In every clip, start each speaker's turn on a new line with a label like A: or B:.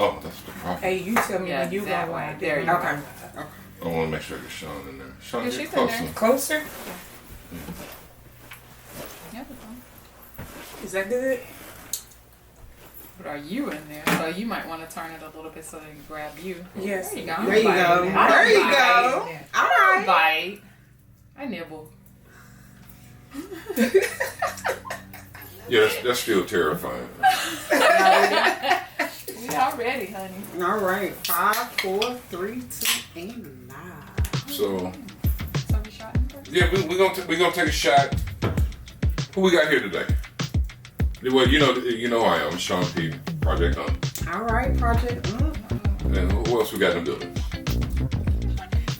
A: Oh, that's the problem.
B: Hey, you tell me when you
C: that
B: go
C: way.
B: live.
C: There you go.
B: Okay.
A: I want to make sure there's Chon in there. Chon,
C: Yeah,
A: get
C: she's in
A: closer.
C: there.
B: Closer?
C: Yeah, that's fine.
B: Is that good?
C: But are you in there? So you might want to turn it a little bit so they can grab you.
B: Yes.
C: There you go.
D: There you go. There you go. All right.
C: Bite. I nibble.
A: Yeah, that's still terrifying.
C: We all ready, honey.
D: All right. 5, 4, 3, 2, and 9.
A: So,
C: So we shot in first?
A: yeah, we're gonna take a shot. Who we got here today? Well, you know I am, Chon P. Project Hunt.
D: All right, Project.
A: And who else we got in the building?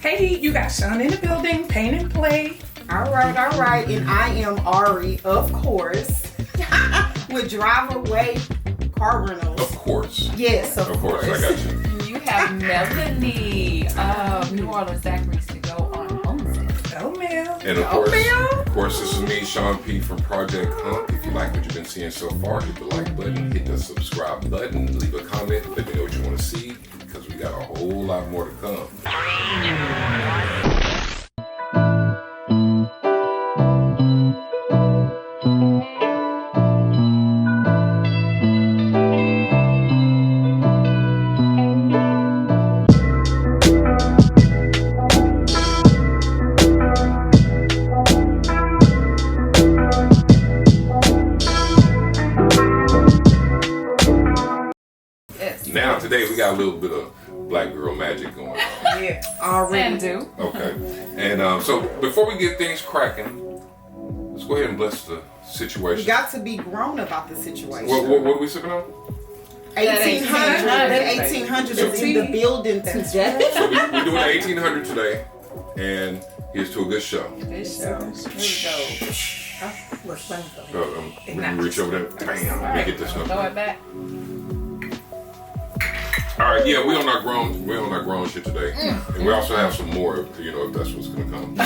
B: Hey, you got Chon in the building, PaintnPlay.
D: All right. And I am Arrie, of course, with Drive Away Car Rentals.
A: Of course.
D: Yes, of
A: course. I got you.
C: And you have Melanie of New Orleans Zachary's to go on Homestead.
B: Oh, Mel.
A: And of course, this is me, Chon P. from Project Hunt. If you like what you've been seeing so far, hit the like button, hit the subscribe button, leave a comment, let me know what you want to see, because we got a whole lot more to come. Now, today we got a little bit of black girl magic going on.
B: Yeah, already.
C: And do.
A: Okay. And so before we get things cracking, let's go ahead and bless the situation.
D: You got to be grown about the situation.
A: What are we sipping on?
D: 1800 is in the building today.
A: So we're doing the 1800 today, and here's to a good show.
C: This show. Here we go.
A: We can reach over there. Bam. Let me get this
C: Throw
A: stuff.
C: it back.
A: All right, yeah, we're on our grown shit today, and we also have some more, if that's what's gonna come.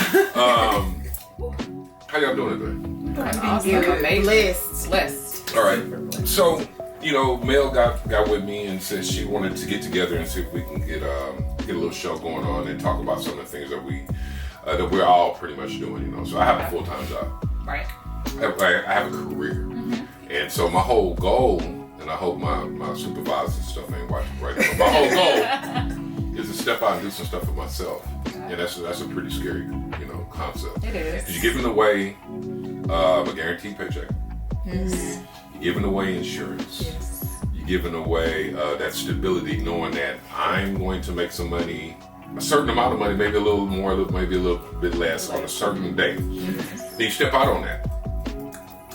A: How y'all doing today?
C: Awesome. Amazing.
D: Blessed.
A: All right, so Mel got with me and said she wanted to get together and see if we can get a little show going on and talk about some of the things that we're all pretty much doing. So I have a full-time job.
C: Right.
A: I have a career, and so my whole goal. And I hope my supervisors and stuff ain't watching right now. But my whole goal is to step out and do some stuff for myself. And that's a pretty scary, concept.
C: It is.
A: Because you're giving away a guaranteed paycheck.
C: Yes.
A: You're giving away insurance.
C: Yes.
A: You're giving away that stability, knowing that I'm going to make some money, a certain amount of money, maybe a little more, maybe a little bit less on a certain day. Then you step out on that.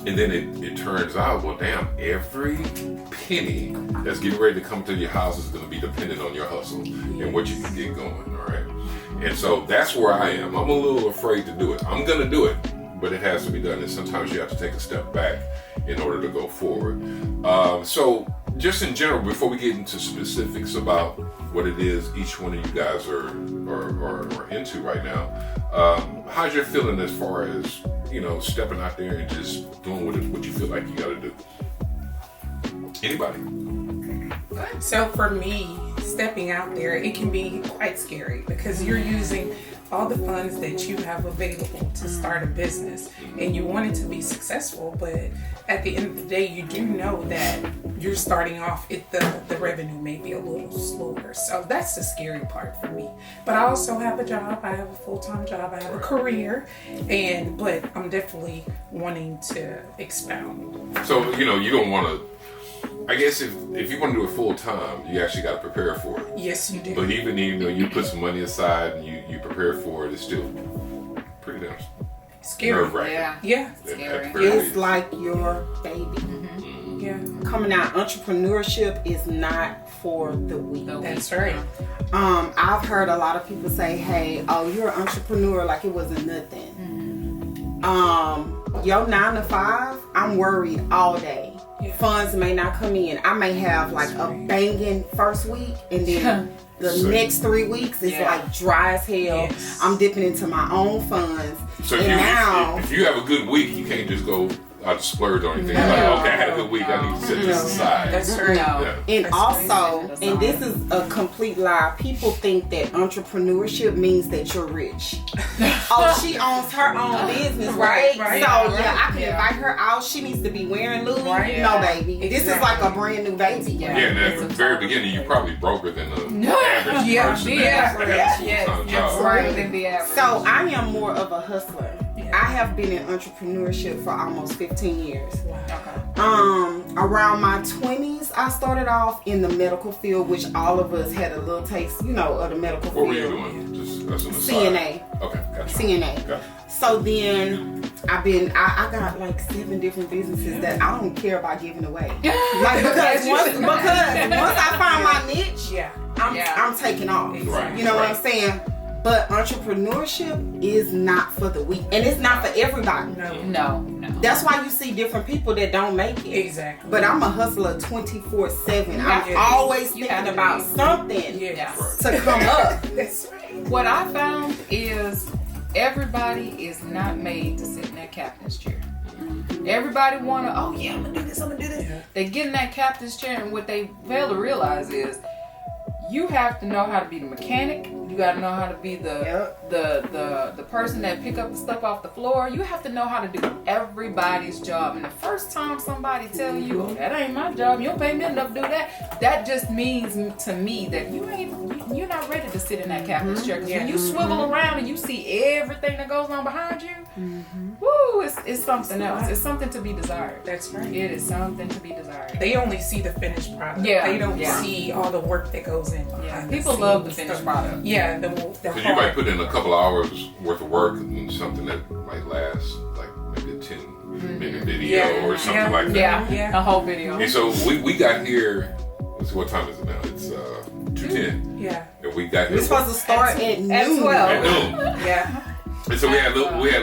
A: And then it turns out, well, damn, every penny that's getting ready to come to your house is going to be dependent on your hustle and what you can get going, all right? And so that's where I am. I'm a little afraid to do it. I'm going to do it, but it has to be done. And sometimes you have to take a step back in order to go forward. So just in general, before we get into specifics about what it is each one of you guys are into right now, how's your feeling as far as stepping out there and just doing what you feel like you got to do? Anybody?
B: So for me, stepping out there, it can be quite scary because you're using all the funds that you have available to start a business and you want it to be successful, but at the end of the day, you do know that you're starting off, the revenue may be a little slower. So that's the scary part for me. But I also have a job. I have a full-time job. I have a career, but I'm definitely wanting to expound.
A: So, you don't want to, I guess if you want to do it full time, you actually got to prepare for it.
B: Yes, you do.
A: But even you put some money aside and you prepare for it, it's still pretty damn
B: scary.
A: nerve-wracking.
B: Yeah.
C: Scary.
D: It's like your baby.
B: Yeah.
D: Coming out, entrepreneurship is not for the weak.
B: That's right.
D: I've heard a lot of people say, hey, oh, you're an entrepreneur like it wasn't nothing. Your 9 to 5, I'm worried all day.
B: Yeah.
D: Funds may not come in. I may have like a banging first week and then the next 3 weeks is like dry as hell.
B: Yes.
D: I'm dipping into my own funds.
A: So
D: and
A: if you have a good week, you can't just go, to splurge on anything. Like, okay, I had a good week. I need to set this aside.
B: That's true.
A: Yeah.
D: And
B: That's
D: also,
C: crazy.
D: and this is a complete lie, people think that entrepreneurship means that you're rich. Oh, she owns her own business, right?
B: Right.
D: So,
B: Yeah,
D: yeah, I can
C: Yeah.
D: invite her out. She needs to be wearing Louis.
B: Right.
D: No, baby. This is like a brand new baby.
A: Yeah, and at the very beginning, you're probably broker than the average
B: Yeah,
A: person
B: yeah,
A: that has a full-time job.
C: Right. Than the average.
D: So, I am more of a hustler.
B: Yeah.
D: I have been in entrepreneurship for almost 15 years.
C: Okay.
D: Around my 20s, I started off in the medical field, which all of us had a little taste, of the medical
A: What were you
D: field.
A: doing? Just as an aside.
D: CNA.
A: Okay, gotcha.
D: CNA.
A: Gotcha.
D: So then I got like 7 different businesses that I don't care about giving away. Like because once I find my niche,
B: Yeah.
D: I'm taking off.
A: Right.
D: You know what I'm saying? But entrepreneurship is not for the weak, and it's not for everybody.
B: No.
C: No.
D: That's why you see different people that don't make it.
B: Exactly.
D: But I'm a hustler 24/7.
C: have
D: I'm
C: to.
D: always
C: You have
D: thinking
C: to
D: about
C: be.
D: something
B: Yes.
D: to come up.
B: That's right.
C: What I found is everybody is not made to sit in that captain's chair. Everybody wanna, oh yeah, I'm gonna do this, I'm gonna do this.
B: Yeah.
C: They get in that captain's chair, and what they fail to realize is you have to know how to be the mechanic. You gotta know how to be the person that pick up the stuff off the floor. You have to know how to do everybody's job. And the first time somebody tell you, oh, that ain't my job, you don't pay me enough to do that, that just means to me that you're not ready to sit in that captain's chair. Because when you swivel around and you see everything that goes on behind you, woo, it's something else. It's something to be desired.
B: That's right.
C: It is something to be desired.
B: They only see the finished product.
C: Yeah.
B: They don't
C: Yeah.
B: see all the work that goes in.
C: Yeah,
B: behind the
C: people love the
B: scenes.
C: finished product.
B: Yeah, the
A: Because you might put in a couple of hours worth of work and something that might last like maybe a 10-minute video
B: Yeah.
A: or something
B: Yeah.
A: like that.
C: Yeah,
B: Yeah.
C: a whole video.
A: And so we got here. Let's see, what time is it now? It's 2:10.
B: Yeah.
A: And we got here
D: We're supposed to start at noon.
C: At 12.
A: at noon.
B: Yeah.
A: And so we had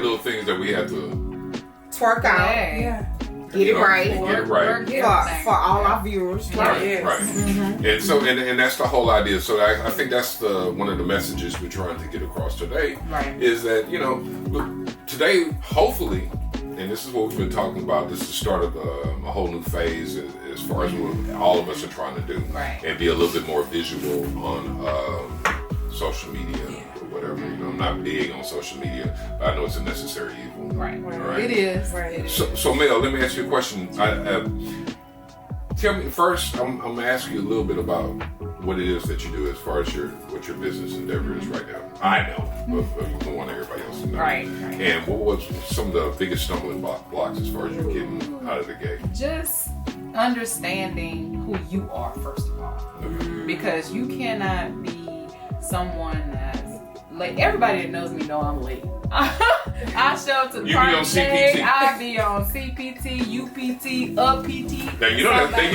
A: little things that we had to
D: Twerk out.
C: Hey.
B: Yeah.
D: Get it right.
A: Get it right.
D: For all our viewers.
A: Right,
B: Yes.
A: right. And so, and that's the whole idea. So I think that's one of the messages we're trying to get across today.
C: Right.
A: Is that, look, today, hopefully, and this is what we've been talking about, this is the start of a whole new phase as far as what all of us are trying to do.
C: Right.
A: And be a little bit more visual on social media or whatever. I'm not big on social media, but I know it's a necessary evil.
C: Right.
A: Right.
C: It is.
B: Right.
C: It is.
A: So Mel, let me ask you a question. Tell me first. I'm gonna ask you a little bit about what it is that you do as far as what your business endeavor is right now. I know, but you don't want everybody else to know.
C: Right.
A: And what was some of the biggest stumbling blocks as far as you getting out of the gate?
C: Just understanding who you are, first of all. Because you cannot be someone that's late. Everybody that knows me know I'm late. I show up to the
A: You be on CPT.
C: I be on CPT, UPT, PT.
A: Now you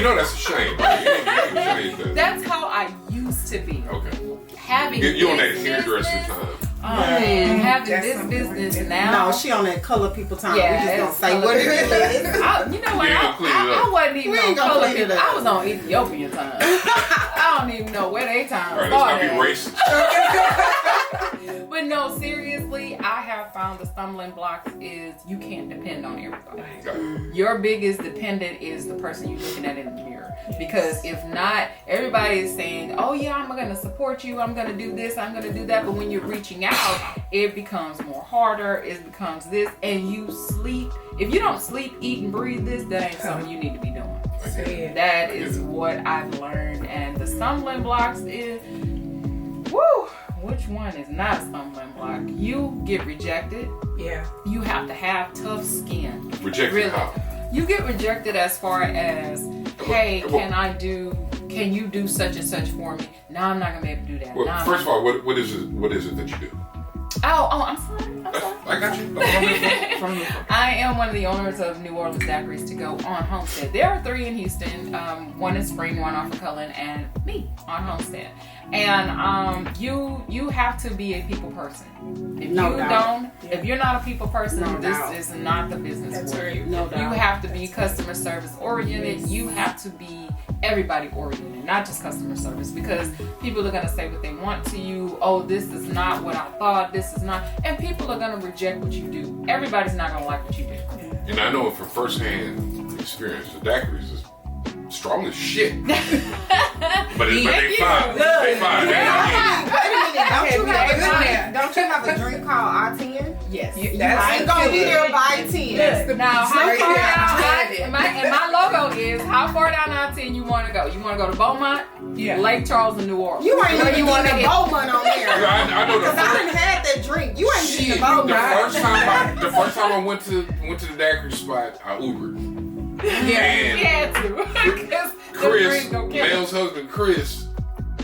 A: know that's a shame. Right? You need to change that.
C: That's how I used to be.
A: Okay.
C: Having
A: You on that
C: this
A: hairdresser
C: business-
A: time?
C: Oh man, having
B: That's
C: this
B: something right
C: business
B: there.
C: now.
D: No, she on that color people time.
C: Yeah,
D: We just
C: it's
D: gonna say what it is.
C: You know what?
A: You ain't gonna clean it up.
C: I wasn't even
D: We
C: on
D: ain't gonna
C: color
D: clean it
C: people.
D: up.
C: I was on Ethiopian time. I don't even know where they time
A: All right, let's not be
C: started.
A: racist.
C: But no, seriously, I have found the stumbling blocks is you can't depend on everybody.
A: Got it.
C: Your biggest dependent is the person you're looking at in the mirror. Because if not, everybody is saying, oh yeah, I'm going to support you. I'm going to do this. I'm going to do that. But when you're reaching out, it becomes more harder. It becomes this. And you sleep. If you don't sleep, eat, and breathe this, that ain't something you need to be doing.
B: Say it.
C: That is what I've learned. And the stumbling blocks is, woo, which one is not a stumbling block? You get rejected.
B: Yeah.
C: You have to have tough skin.
A: Rejected
C: Really.
A: how?
C: You get rejected as far as, hey, can you do such and such for me? No, I'm not gonna be able to do that.
A: Well,
C: No, I'm
A: first of
C: not.
A: all, what is it that you do?
C: Oh, I'm sorry.
A: I got you.
C: I am one of the owners of New Orleans Daiquiris to Go on Homestead. There are 3 in Houston. One in Spring, one off of Cullen, and me on Homestead. And you have to be a people person. If
D: No
C: you
D: doubt.
C: don't, if you're not a people person,
D: No
C: this
D: doubt.
C: is not the business
B: That's
C: for
B: right.
C: you.
D: No
C: You
D: doubt.
C: have to be customer service oriented. You have to be everybody oriented, not just customer service, because people are going to say what they want to you. Oh, this is not what I thought. This is not, and people are going to reject what you do. Everybody's not going to like what you do.
A: And I know from firsthand experience, the daiquiris is strong as shit. but they fine. They fine.
D: Wait a minute. Don't you have a drink called I-10?
C: Yes.
D: I ain't gonna be there by 10.
C: Now, how far down? My logo is how far down I-10 you want to go. You want to go to Beaumont, Lake Charles, and New Orleans.
D: You ain't even want to Beaumont on there.
A: I know
D: because I done had that drink. You ain't getting the Beaumont.
A: The first time I went to the daiquiri spot, I Ubered.
C: Yeah,
A: and Chris, Mel's husband, Chris,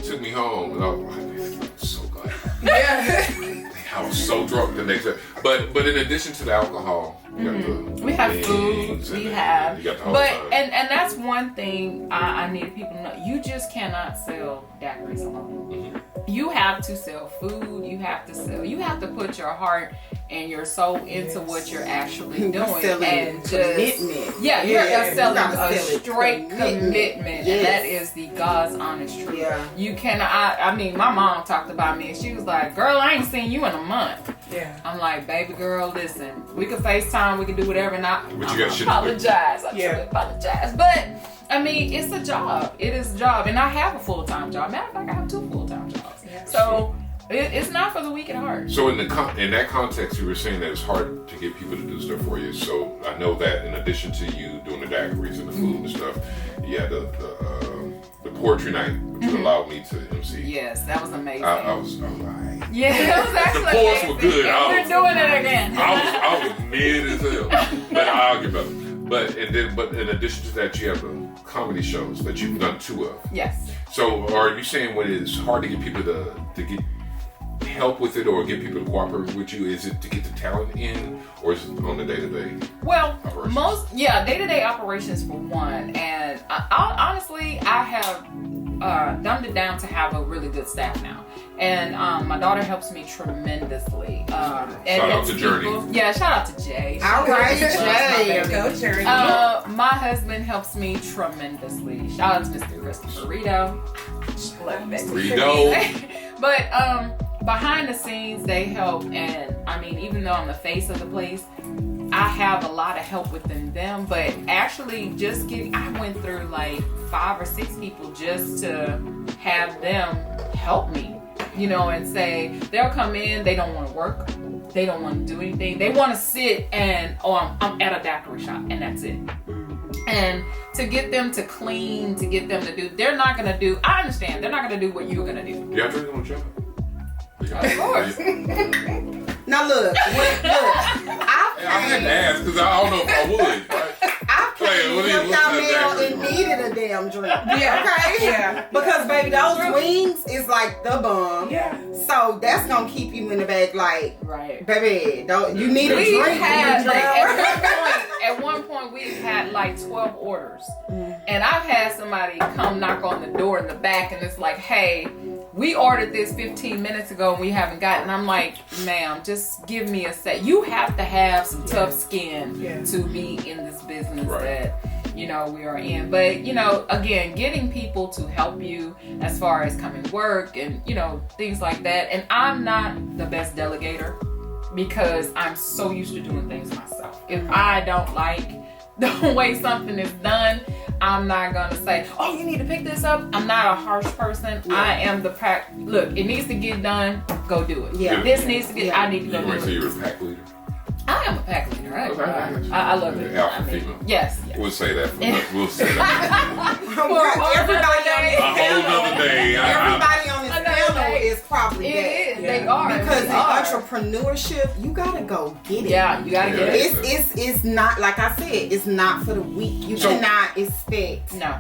A: took me home, and I was like, man, I'm so glad.
B: Yeah.
A: I was so drunk the next day. But in addition to the alcohol, you got
C: we have food. We have,
A: you got the whole
C: but
A: time.
C: and that's one thing I need people to know. You just cannot sell daiquiris alone. You have to sell food. You have to put your heart and your soul into what you're actually doing, and just
D: commitment.
C: You're selling a
D: sell
C: straight commitment, and that is the God's honest truth. You cannot. I mean, my mom talked about me, and she was like, "Girl, I ain't seen you in a month."
B: Yeah.
C: I'm like, "Baby girl, listen, we can FaceTime, we can do whatever." And I apologize. I truly apologize, but I mean, it's a job. It is a job, and I have a full-time job. Matter of fact, I have 2 full-time jobs. So it's not for the weak at heart.
A: So in that context, you were saying that it's hard to get people to do stuff for you. So I know that in addition to you doing the daiquiris and the food and stuff, you had the poetry night, which allowed me to MC.
C: Yes, that was amazing.
A: I was alright.
C: Yeah, that was actually
A: the poets were good.
C: We're doing it again.
A: I was mid as hell, but I'll give up. But in addition to that, you have the comedy shows that you've done 2 of.
C: Yes.
A: So are you saying when it's hard to get people to get help with it or get people to cooperate with you, is it to get the talent in, or is it on the day-to-day?
C: Well, day-to-day operations for one, and honestly, I have dumbed it down to have a really good staff now. And my daughter helps me tremendously.
A: Shout out to Journey.
C: Yeah, shout out to Jay.
D: All right, Jay.
B: Go Journey.
C: My husband helps me tremendously. Shout out to Mr. Christopher Rito. But behind the scenes, they help. And I mean, even though I'm the face of the place, I have a lot of help within them. But actually, I went through like 5 or 6 people just to have them help me. You know, and say, they'll come in, they don't want to work, they don't want to do anything, they want to sit and, I'm at a daiquiri shop, and that's it. And to get them to clean, to get them to do, they're not going to do, I understand, they're not going to do what you're going to do.
A: Y'all drink on the job?
C: Of course.
D: Now look,
A: I had to ask, because I don't know if I would. Right?
D: Y'all and needed a damn drink. Okay? Because baby, those wings is like the bomb.
B: Yeah.
D: So that's gonna keep you in the bag, like, baby, you need a drink.
C: At one point we had like 12 orders. And I've had somebody come knock on the door in the back, and it's like, hey, we ordered this 15 minutes ago and we haven't gotten. I'm like, ma'am, just give me a sec. You have to have some tough skin to be in this business that, you know, we are in. But, you know, again, getting people to help you as far as coming to work and, you know, things like that. And I'm not the best delegator because I'm so used to doing things myself. If I don't like the way something is done, I'm not gonna say, oh, you need to pick this up. I'm not a harsh person. I am the pack. Look, it needs to get done. Go do it. This needs to get. I need to go do it.
A: So you're a pack leader?
C: I am a pack leader. I love it.
A: Alpha female.
C: Yes.
A: We'll say that. We'll say that.
D: Everybody
A: on this panel.
D: Everybody on this panel is probably that.
C: It is. They are.
D: Because in entrepreneurship, you gotta go get it.
C: Yeah, you gotta get it.
D: It's not, like I said, it's not for the weak. You cannot expect.
C: No.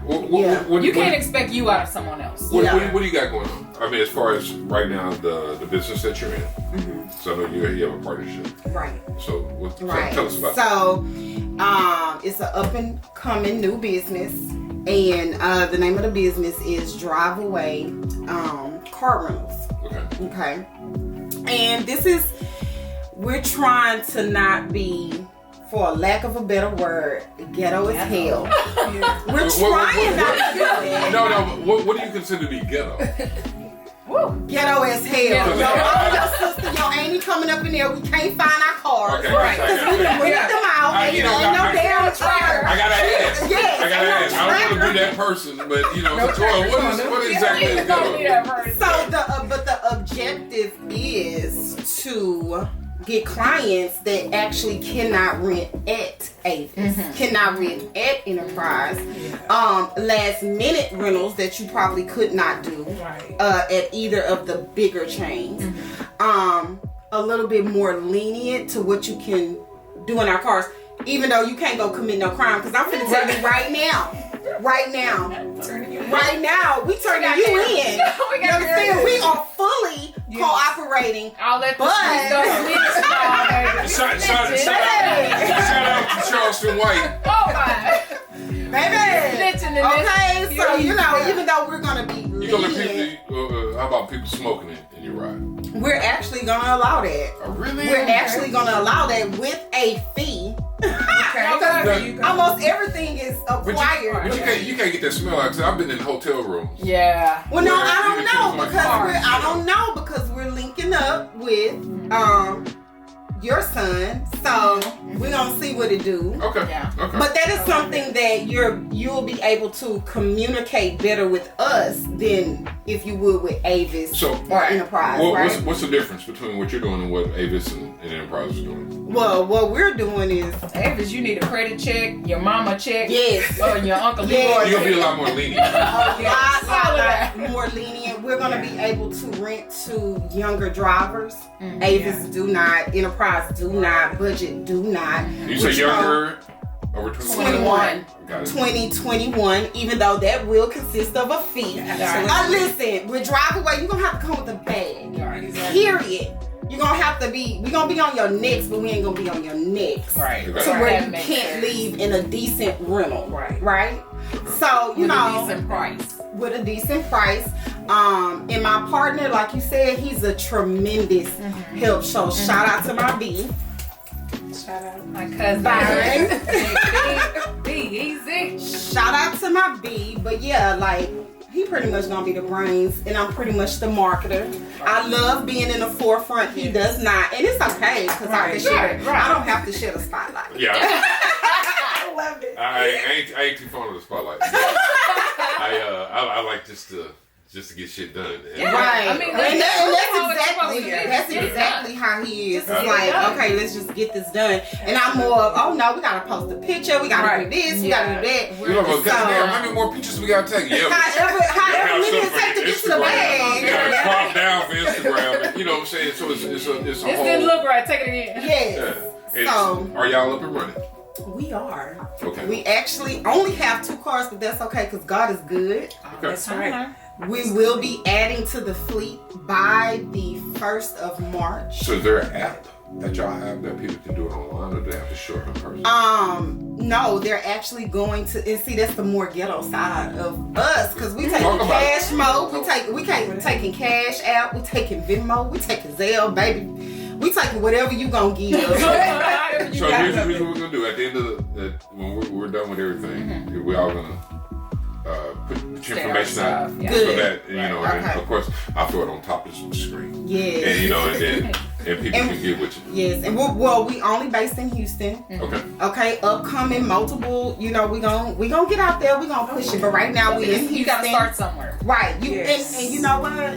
C: You can't expect you out of someone else.
A: What do you got going on? I mean, as far as right now, the business that you're in. So I know you have a partnership.
D: Right.
A: So tell us about
D: So it's an up and coming new business, and the name of the business is Drive Away Car Rentals. Okay. And we're trying to not be, for a lack of a better word, ghetto as hell. We're trying not to do that.
A: No. What do you consider to be ghetto?
D: Ghetto as hell. Your mama, your sister, your auntie coming up in there. We can't find our cars.
A: Okay,
B: Right.
D: Because we done ripped them out. And ain't no damn trailer.
A: I gotta ask.
D: Yes,
A: I gotta
D: ain't
A: ask.
D: no
A: I don't want to
D: trailer.
A: be that person, but you know, what exactly is going on?
D: So the objective is to get clients that actually cannot rent at Avis, cannot rent at Enterprise, last minute rentals that you probably could not do at either of the bigger chains, a little bit more lenient to what you can do in our cars, even though you can't go commit no crime, because I'm finna tell you right now, we turning you in. You understand? We are fully cooperating.
C: I'll let the
A: Shout out to Charleston White.
C: Oh my.
D: Baby. Okay, so you know, even though we're gonna be
A: You gonna let
D: lenient,
A: people? How about people smoking in your ride?
D: we're actually gonna allow that.
A: Oh, really?
D: We're actually gonna allow that with a fee. Almost everything is acquired.
A: But you can't get that smell out. Cause I've been in hotel rooms.
C: Yeah.
D: Well, no,
A: Where
D: I don't know because we're linking up with your son, so we're gonna see what it do.
A: Okay.
C: Yeah.
A: Okay.
D: But that is something that you'll be able to communicate better with us than if you would with Avis or Enterprise, right?
A: What's the difference between what you're doing and what Avis and Enterprise is doing?
D: Well, what we're doing is
C: Avis, you need a credit check, your mama check,
D: yes,
C: or your uncle
D: Yes.
C: Leroy
A: You'll be a
C: check.
A: lot more lenient.
D: a lot more lenient. We're gonna be able to rent to younger drivers. Avis do not, Enterprise do not, Budget do not.
A: You say younger, over
D: 21.
A: Got it.
D: 2021, even though that will consist of a fee. Listen, with drive away, you're gonna have to come with a bag. Period. You're gonna have to be, we're gonna be on your necks, but we ain't gonna be on your necks.
C: Right.
A: Okay.
D: So where
C: That
D: you
C: makes
D: can't
C: sense.
D: leave in a decent rental.
B: Right.
D: So, you
C: With
D: know,
C: a decent price.
D: with a decent price. And my partner, like you said, he's a tremendous help. So shout out to my B.
B: Shout out.
C: My cousin.
D: Byron.
C: Be easy.
D: Shout out to my B. But yeah, like, he pretty much gonna be the brains, and I'm pretty much the marketer. I love being in the forefront. He does not, and it's okay because I can share. I don't have to share the spotlight.
A: Yeah.
D: I love it.
A: I ain't too fond of the spotlight. I like just to get shit done.
D: Right.
C: I mean,
D: and
C: that's
D: that's exactly how he is.
C: Just
D: It's
C: get it
D: like,
C: done.
D: okay, let's just get this done. And I'm more of, oh no, we gotta post a picture, we gotta do this, we gotta do that.
A: You know, goddamn, how many more pictures we gotta take? Yeah.
D: However many it takes to get to the
A: You
D: bag.
A: gotta crop down for Instagram. And, you know what I'm saying? So it's a whole.
C: This didn't look right. Take it again.
D: Yes.
A: Yeah.
D: So
A: Are y'all up and running?
D: we are.
A: Okay.
D: We actually only have 2 cars, but that's okay because God is good.
A: Okay.
B: That's right.
D: We will be adding to the fleet by the 1st of March.
A: So is there an app that y'all have that people can do it online, or do they have to show up in person?
D: No, they're actually going to, and see, that's the more ghetto side of us, because we taking
A: Talk about
D: cash mode, we taking cash out, we taking Venmo, we taking Zelle, baby. We taking whatever you gonna give.
A: So here's what we're gonna do. At the end of when we're done with everything, we're all gonna put your information out so
D: Good.
A: that you know. And
D: Okay.
A: of course, I'll throw it on top of the screen.
D: Yes.
A: And you know, and people can get with you.
D: Yes, and we only based in Houston.
A: Okay.
D: Okay, upcoming multiple. You know, we gonna get out there. We gonna push it. But right now we in Houston.
C: You gotta start somewhere.
D: Right.
B: Yes.
D: And you know what?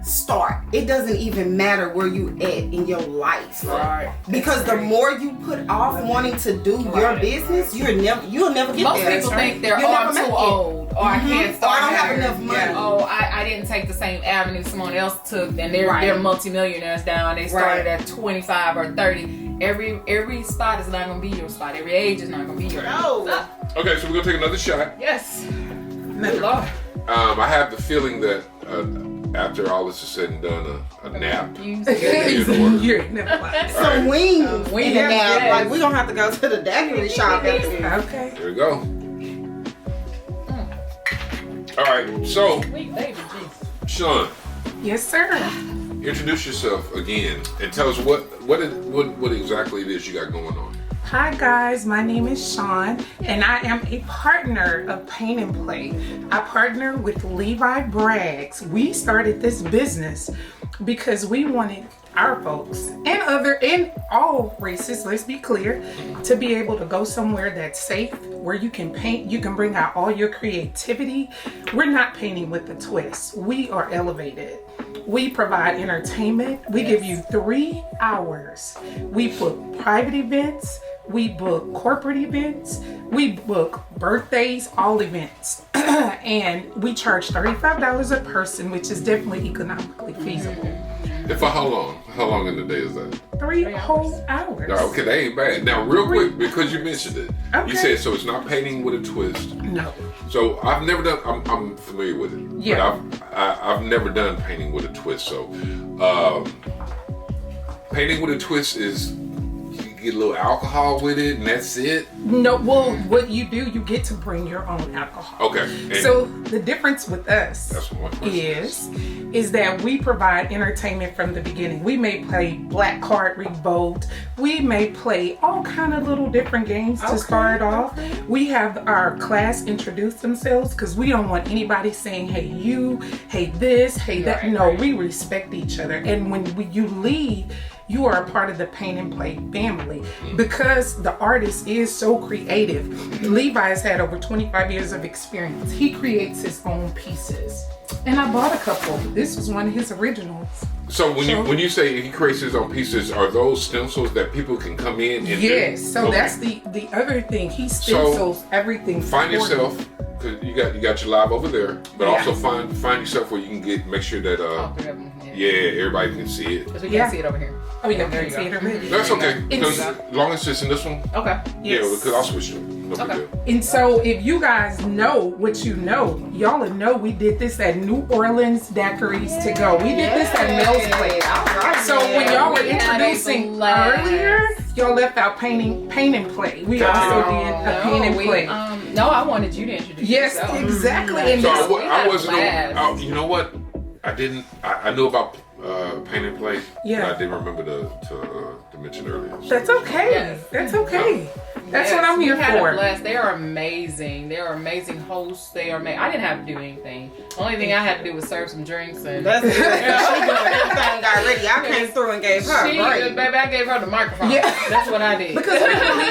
D: Start. It doesn't even matter where you at in your life.
C: Right.
D: Because the more you put off wanting to do your business, you'll never get
C: Most
D: there.
C: people think they're,
D: You'll
C: oh,
D: never
C: I'm
D: make
C: too
D: it.
C: old, or I can't
D: Or
C: start.
D: I don't have
C: here.
D: enough money.
C: Oh, I didn't take the same avenue someone else took, and they're multimillionaires now. They started at 25 or 30. Every spot is not gonna be your spot. Every age is not gonna be your
D: No.
A: Okay, so we're gonna take another shot.
C: Yes. Good Lord.
A: I have the feeling that after all this is said and done, a nap.
B: You're never mind.
D: Some wings in the nap.
C: yes.
D: Like we gonna have to go to the daiquiri shop after this.
B: Okay.
A: Here we go. All right, so
C: Sweet baby Jesus.
A: Chon,
B: Yes, sir.
A: introduce yourself again and tell us what exactly it is you got going on.
B: Hi guys, my name is Chon and I am a partner of PaintnPlay. I partner with Levi Braggs. We started this business because we wanted our folks and all races, let's be clear, to be able to go somewhere that's safe, where you can paint, you can bring out all your creativity. We're not painting with a twist. We are elevated. We provide entertainment. We give you 3 hours. We book private events. We book corporate events. We book birthdays, all events. And we charge $35 a person, which is definitely economically feasible.
A: And for how long? How long in the day is that?
B: 3 whole hours.
A: No, okay, that ain't bad. Now, real quick, because you mentioned it, you said so it's not painting with a twist.
B: No.
A: So I've never done. I'm familiar with it.
B: Yeah.
A: But I've never done painting with a twist. So, painting with a twist is you get a little alcohol with it, and that's it.
B: No. Well, what you do, you get to bring your own alcohol.
A: Okay. And
B: So the difference with us
A: that's what my question
B: is that we provide entertainment from the beginning. We may play Black Card Revolt. We may play all kind of little different games to start off. We have our class introduce themselves because we don't want anybody saying, hey you, hey this, hey that. No, we respect each other. And when you leave, you are a part of the Paint and Play family because the artist is so creative. Levi has had over 25 years of experience. He creates his own pieces. And I bought a couple. This was one of his originals.
A: So when you say he creates his own pieces, are those stencils that people can come in and
B: yes,
A: do?
B: so that's the other thing. He stencils everything.
A: Find yourself, because you got your live over there, but
B: Yeah.
A: also find yourself where you can make sure that everybody can see it.
C: Because we can't see it over here.
B: Oh, yeah,
C: there
B: can see it already.
A: That's okay. Because
B: It's-
A: as long as it's in this one,
C: Okay.
A: yeah,
B: Yes.
A: because I'll switch it. No big
C: Okay.
A: deal.
B: And so if you guys know what you know, y'all would know we did this at New Orleans Daiquiris to Go. We did this at Mel's Place. So when y'all were
C: We had a
B: introducing
C: blast.
B: earlier, y'all left out Paint and Play. We also did a Paint and Play.
C: No, I wanted you to introduce
B: Yes,
C: yourself.
B: exactly. And
A: So
B: this,
A: I wasn't.
C: blast.
A: You know what? I didn't. I knew about Paint and Play.
B: Yeah.
A: But I didn't remember to mention earlier. So.
B: that's okay.
C: Yes.
B: That's okay. That's
C: Yes,
B: what I'm here
C: we had
B: for.
C: A blast. They are amazing. They are amazing hosts. They are. I didn't have to do anything. The only thing I had to do was serve some drinks and.
D: That's it. She doing everything already. I came through and gave her a break.
C: Baby, I gave her the microphone.
B: Yeah.
C: That's what I did.
B: Because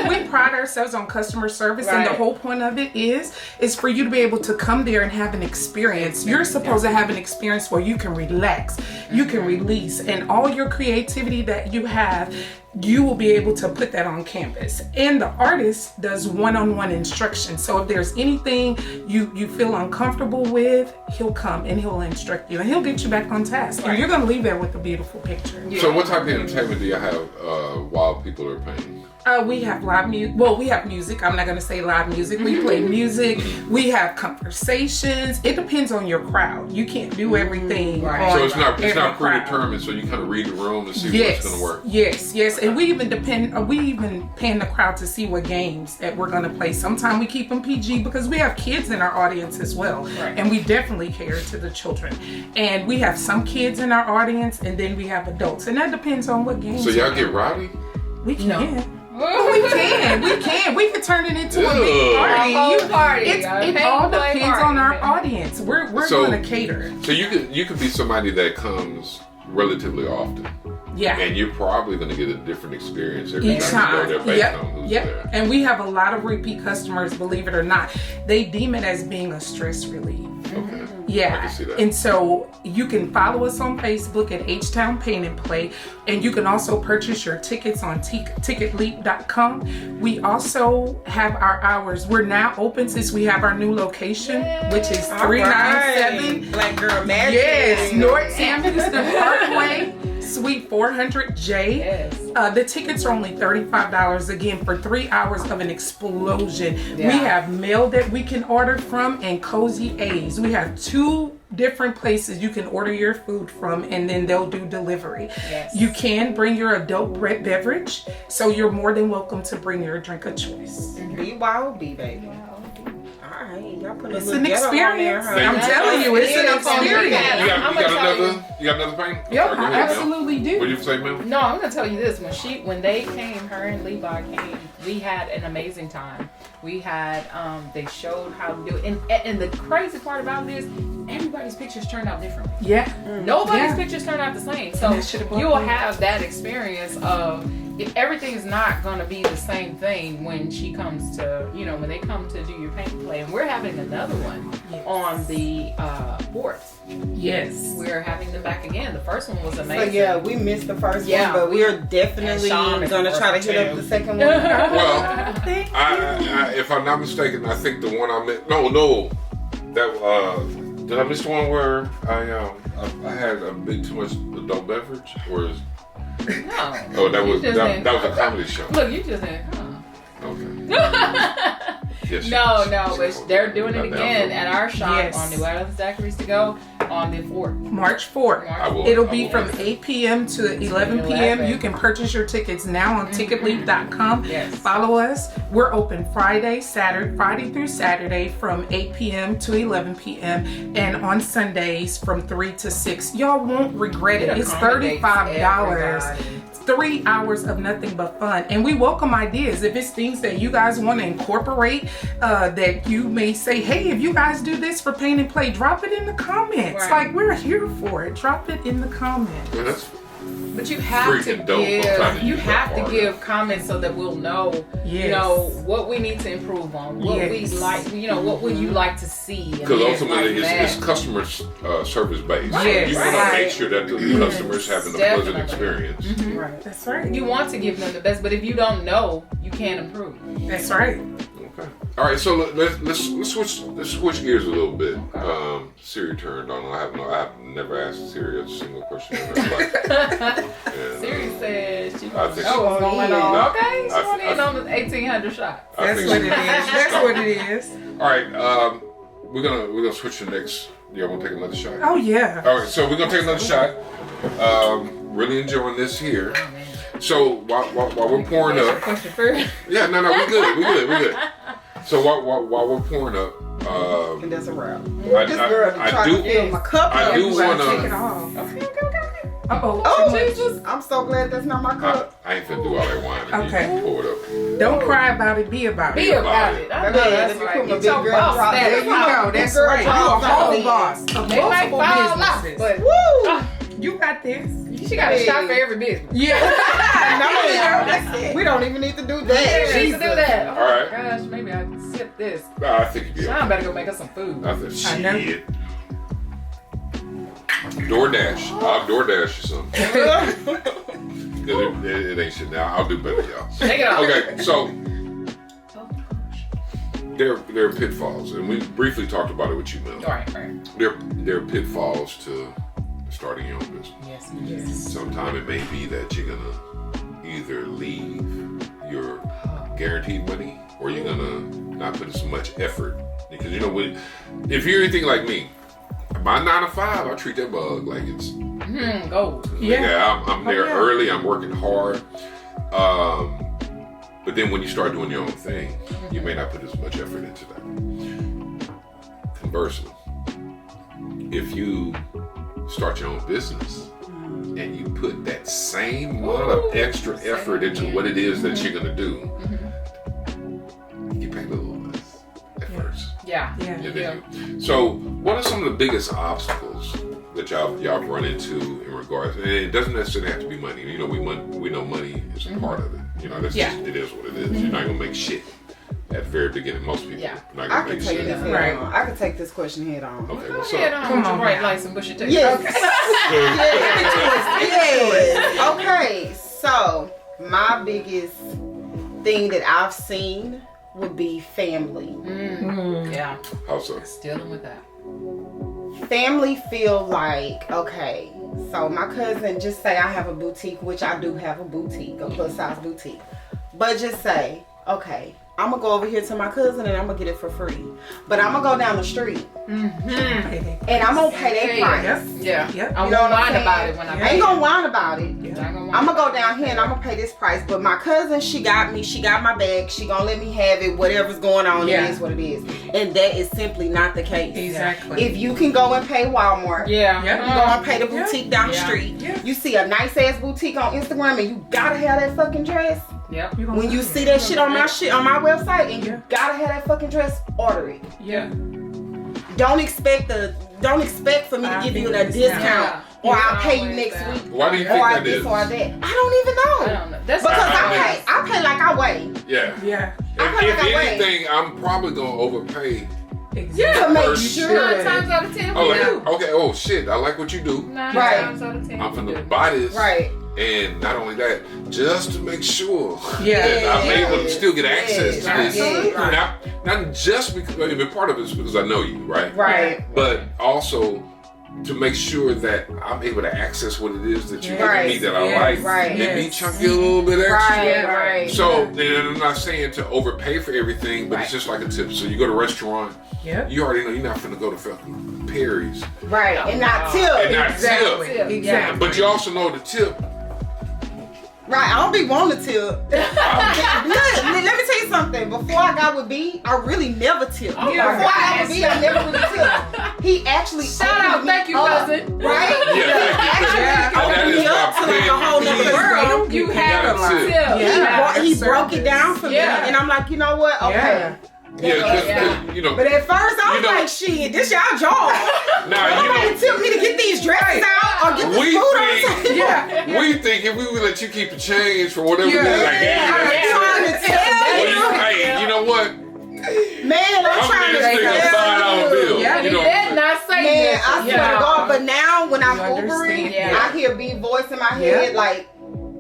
B: we pride ourselves on customer service, and the
C: Right.
B: whole point of it is for you to be able to come there and have an experience. You're supposed to have an experience where you can relax, you can release, and all your creativity that you have, you will be able to put that on canvas. And the artist does one-on-one instruction. So if there's anything you feel uncomfortable with, he'll come and he'll instruct you, and he'll get you back on task. And you're gonna leave there with a beautiful picture.
A: So what type of entertainment do you have while people are painting?
B: We have live music. Well, we have music. I'm not going to say live music. We play music. We have conversations. It depends on your crowd. You can't do everything.
C: Right.
B: on
A: So it's not
B: every crowd.
A: predetermined. So you kind of read the room and see what's going to work.
B: Yes, and we even pan the crowd to see what games that we're going to play. Sometimes we keep them PG because we have kids in our audience as well, and we definitely cater to the children. And we have some kids in our audience, and then we have adults, and that depends on what games.
A: So y'all get rowdy?
B: We can. We can turn it into a big party.
C: A whole party.
B: It all depends on our audience. We're going to cater.
A: So you could be somebody that comes relatively often.
B: Yeah.
A: And you're probably going to get a different experience every
B: Each
A: time you go
B: time.
A: there based on who's there.
B: And we have a lot of repeat customers, believe it or not. They deem it as being a stress relief.
A: Okay.
B: Yeah.
A: I can see that.
B: And so you can follow us on Facebook at H-Town Paint and Play. And you can also purchase your tickets on ticketleap.com. We also have our hours. We're now open since we have our new location, which is 397
D: Black Girl Magic.
B: Yes, North Sam Houston Parkway, Suite 400J.
C: Yes.
B: The tickets are only $35 again for 3 hours of an explosion.
C: Yeah.
B: We have mail that we can order from and Cozy A's. We have 2 different places you can order your food from, and then they'll do delivery.
C: Yes.
B: You can bring your adult beverage, so you're more than welcome to bring your drink of choice.
D: Be wild, be baby. right, y'all put
B: It's an experience. I'm
A: you.
B: telling you, it's an experience.
A: You got another paint?
B: Yep,
A: Sorry, go
B: I
A: ahead, Mel.
B: absolutely
A: What
B: do.
A: did you say, Mel?
C: No, I'm gonna tell you this. When they came, her and Levi came, we had an amazing time. We had they showed how to do it, and the crazy part about it is everybody's pictures turned out differently.
B: Yeah.
C: Nobody's pictures turned out the same. So
B: that should've
C: you'll
B: been-
C: have that experience of if everything's not gonna be the same thing when she comes to, when they come to do your PaintnPlay, and we're having another one on the 4th.
B: Yes.
C: We're having them back again. The first one was
D: So
C: amazing.
D: yeah, we missed the first
C: Yeah,
D: one, but we're definitely
C: and Chon is
D: gonna
C: the
D: try to
C: first
D: hit up
C: one,
D: the
C: too.
D: second one.
A: Well,
B: Thank you.
A: I, if I'm not mistaken, I think the one I meant. No, that did I miss the one where I had a bit too much adult beverage, or is
C: No.
A: oh that
C: You
A: was
C: just
A: that
C: didn't-
A: was a comedy show?
C: Look, you just didn't come.
A: Okay. Yes,
C: No,
A: yes.
C: but they're doing it
A: Not
C: again
A: down
C: at our shop
B: Yes.
C: on New Orleans Daiquiris to go on the 4th.
B: March 4th.
A: I will.
B: It'll
A: I
B: be
A: will.
B: from 8 p.m. to 11 p.m. You can purchase your tickets now on ticketleap.com.
C: Yes.
B: Follow us. We're open Friday through Saturday from 8 p.m. to 11 p.m. and on Sundays from 3 to 6. Y'all won't regret it. It's $35. 3 hours of nothing but fun, and we welcome ideas. If it's things that you guys want to incorporate, that you may say, hey, if you guys do this for PaintnPlay, drop it in the comments.
C: Right.
B: Like, we're here for it. Drop it in the comments.
A: Man, that's
C: But you have to
A: Freaking dope. I'm trying to
C: give, you
A: use
C: have
A: that
C: to
A: part.
C: give comments so that we'll know,
B: Yes.
C: what we need to improve on, what we
B: Yes.
C: like, what would you like to see? and
A: because
C: things
A: ultimately
C: like
A: it's
C: that.
A: customer service based.
B: Yes.
A: You want to
B: Right.
A: make sure that the customer's having a pleasant
C: Definitely.
A: experience.
B: Right. That's right.
C: You want to give them the best, but if you don't know, you can't improve.
B: That's right.
A: Okay. All right. So let's switch gears a little bit. Siri turned on. I've never asked Siri a single question in her life. And,
C: Siri said she
A: I
C: wants to
A: think
C: know what's
D: she-
C: going
A: No,
C: on. Okay, she
A: I-
C: went in on the 1800 shot.
A: I
B: That's
A: think
B: what
A: she-
B: it is. That's what it is.
A: All right. We're gonna switch to the next. Y'all want to take another shot?
B: Oh, yeah.
A: All right. So we're gonna take another shot. Really enjoying this here.
C: Oh, man.
A: So while we're pouring
C: What's your
A: up.
C: question first?
A: Yeah. No. We're good. So while we're pouring up.
D: And that's a wrap.
A: I
D: This girl
A: I
D: trying
A: do-
D: to fill my cup
A: I
D: up.
A: do
B: Everybody
A: wanna-
B: take it off.
C: Okay.
B: Uh-oh.
D: Oh
B: too much.
D: Jesus! I'm so glad that's not my cup.
A: I ain't finna do all that wine.
B: Okay.
A: You pour it up.
B: Don't cry about it. Be about
C: Be
B: it.
C: about it. I know
D: Baby,
C: that's
D: let me
C: right.
D: put my
C: Get
D: big
C: your
D: girl
C: boss
D: drop.
C: status
B: There you
C: up.
B: go. That's
D: Girl,
B: right. You a
D: drop
B: whole
D: down.
B: boss of
C: They might
B: multiple
C: fall out,
B: businesses.
C: but
D: Woo!
B: You got this.
C: she got a shot for every business.
B: Yeah.
D: That's it. We don't even need to do that.
C: She used to do that. Oh
A: All right.
C: my gosh, maybe I can sip this.
A: Nah, I think you'd be
C: Sean
A: okay.
C: better go make us some food.
A: I think
B: I know.
A: shit. DoorDash. I'll DoorDash you something. 'Cause it ain't shit now. I'll do better, y'all.
C: Take it off.
A: Okay, so there are pitfalls, and we briefly talked about it with you, Mel.
C: Right.
A: There are pitfalls to starting your own business.
C: Yes.
A: Sometimes it may be that you're gonna either leave your guaranteed money or you're gonna not put as much effort. Because if you're anything like me, my 9 to 5, I treat that bug like it's
C: Gold.
B: Yeah.
A: I'm there
B: yeah.
A: early. I'm working hard. But then when you start doing your own thing, you may not put as much effort into that. Conversely, if you start your own business and you put that same amount of extra effort into what it is that you're gonna do, you pay a little less at first.
C: Yeah.
B: Yeah.
A: So, what are some of the biggest obstacles that y'all run into in regards? And it doesn't necessarily have to be money. We know money is a part of it. That's
C: Yeah.
A: just, it is what it is. You're not gonna make shit at the very beginning. Most people
C: Yeah.
A: are not
D: I
A: gonna
D: can
A: make
D: take
A: shit.
D: this head
B: Right.
D: on. I can take this question head on.
A: Okay,
C: Go
A: what's
C: ahead
A: up?
C: on
B: Come
C: with your
B: on
C: bright
B: now.
C: lights and bushy tails.
D: Yes.
B: Yes.
D: Yes. Okay, so my biggest thing that I've seen would be family.
C: Yeah.
A: How so?
C: Dealing with that.
D: Family feel like, okay, so my cousin, just say I have a boutique, which I do have a boutique, a plus size boutique. But just say, okay, I'm gonna go over here to my cousin and I'm gonna get it for free. But I'm gonna go down the street and I'm gonna pay that price.
C: Yeah.
B: Yep.
C: I won't whine about it when I
D: ain't gonna whine about it.
B: Yeah.
D: I'm gonna go down here and I'm gonna pay this price. But my cousin, she got me. She got my bag. She gonna let me have it. Whatever's going on, it is what it is. And that is simply not the case.
B: Exactly.
D: If you can go and pay Walmart, you go and pay the boutique down the street.
B: Yeah.
D: You see a nice ass boutique on Instagram and you gotta have that fucking dress.
C: Yep.
D: When you see that shit on my website and you gotta have that fucking dress, order it.
B: Yeah.
D: Don't expect for me to give you a discount or I'll pay you next week.
A: Why do you think that is?
D: Or that. I don't even know.
C: I don't know. That's
D: because I pay like I weigh.
A: Yeah.
B: Yeah.
A: If anything, I'm probably gonna overpay.
B: Exactly.
D: To make sure.
C: 9 times out of 10 for you.
A: Okay. Oh shit! I like what you do.
C: 9 times out of 10.
A: I'm finna buy this.
D: Right.
A: And not only that, just to make sure
B: Yeah.
A: that I'm able to still get access to this.
D: Yeah.
A: Not just because, I mean, part of it is because I know you, right?
D: Right.
A: But also to make sure that I'm able to access what it is that you're giving me that I like.
D: Right.
A: Maybe chunk you a little bit extra.
D: Right.
A: So, and I'm not saying to overpay for everything, but it's just like a tip. So you go to a restaurant, you already know you're not finna go to fucking Perry's.
D: Right. And not tip.
A: And not
B: Exactly.
A: tip.
B: Exactly.
A: But you also know the tip.
D: Right, I don't be wanting to tip. Look, let me tell you something. Before I got with B, I really never tipped. Before I got with B, I never really tipped. He actually
C: Shout out, thank you, cousin.
D: Right?
A: Yeah,
D: Opened me up to like a whole nother world.
C: You had a tip.
D: He broke it down for me, and I'm like, you know what? Okay.
A: Yeah, you know.
D: But at first I was like, shit, this y'all job. Nobody tip me to get these dresses out or get the food on the table.
A: We think if we would let you keep the change for whatever it is, like,
D: I'm trying to tell you.
A: Hey, you know what?
D: Man, I'm trying to
A: tell you. $5 bill.
C: Yeah,
A: you know.
C: did not say
D: Man,
C: this.
D: I swear to God, but now when I'm
B: You
D: Ubering,
B: understand.
D: I hear B voice in my head like,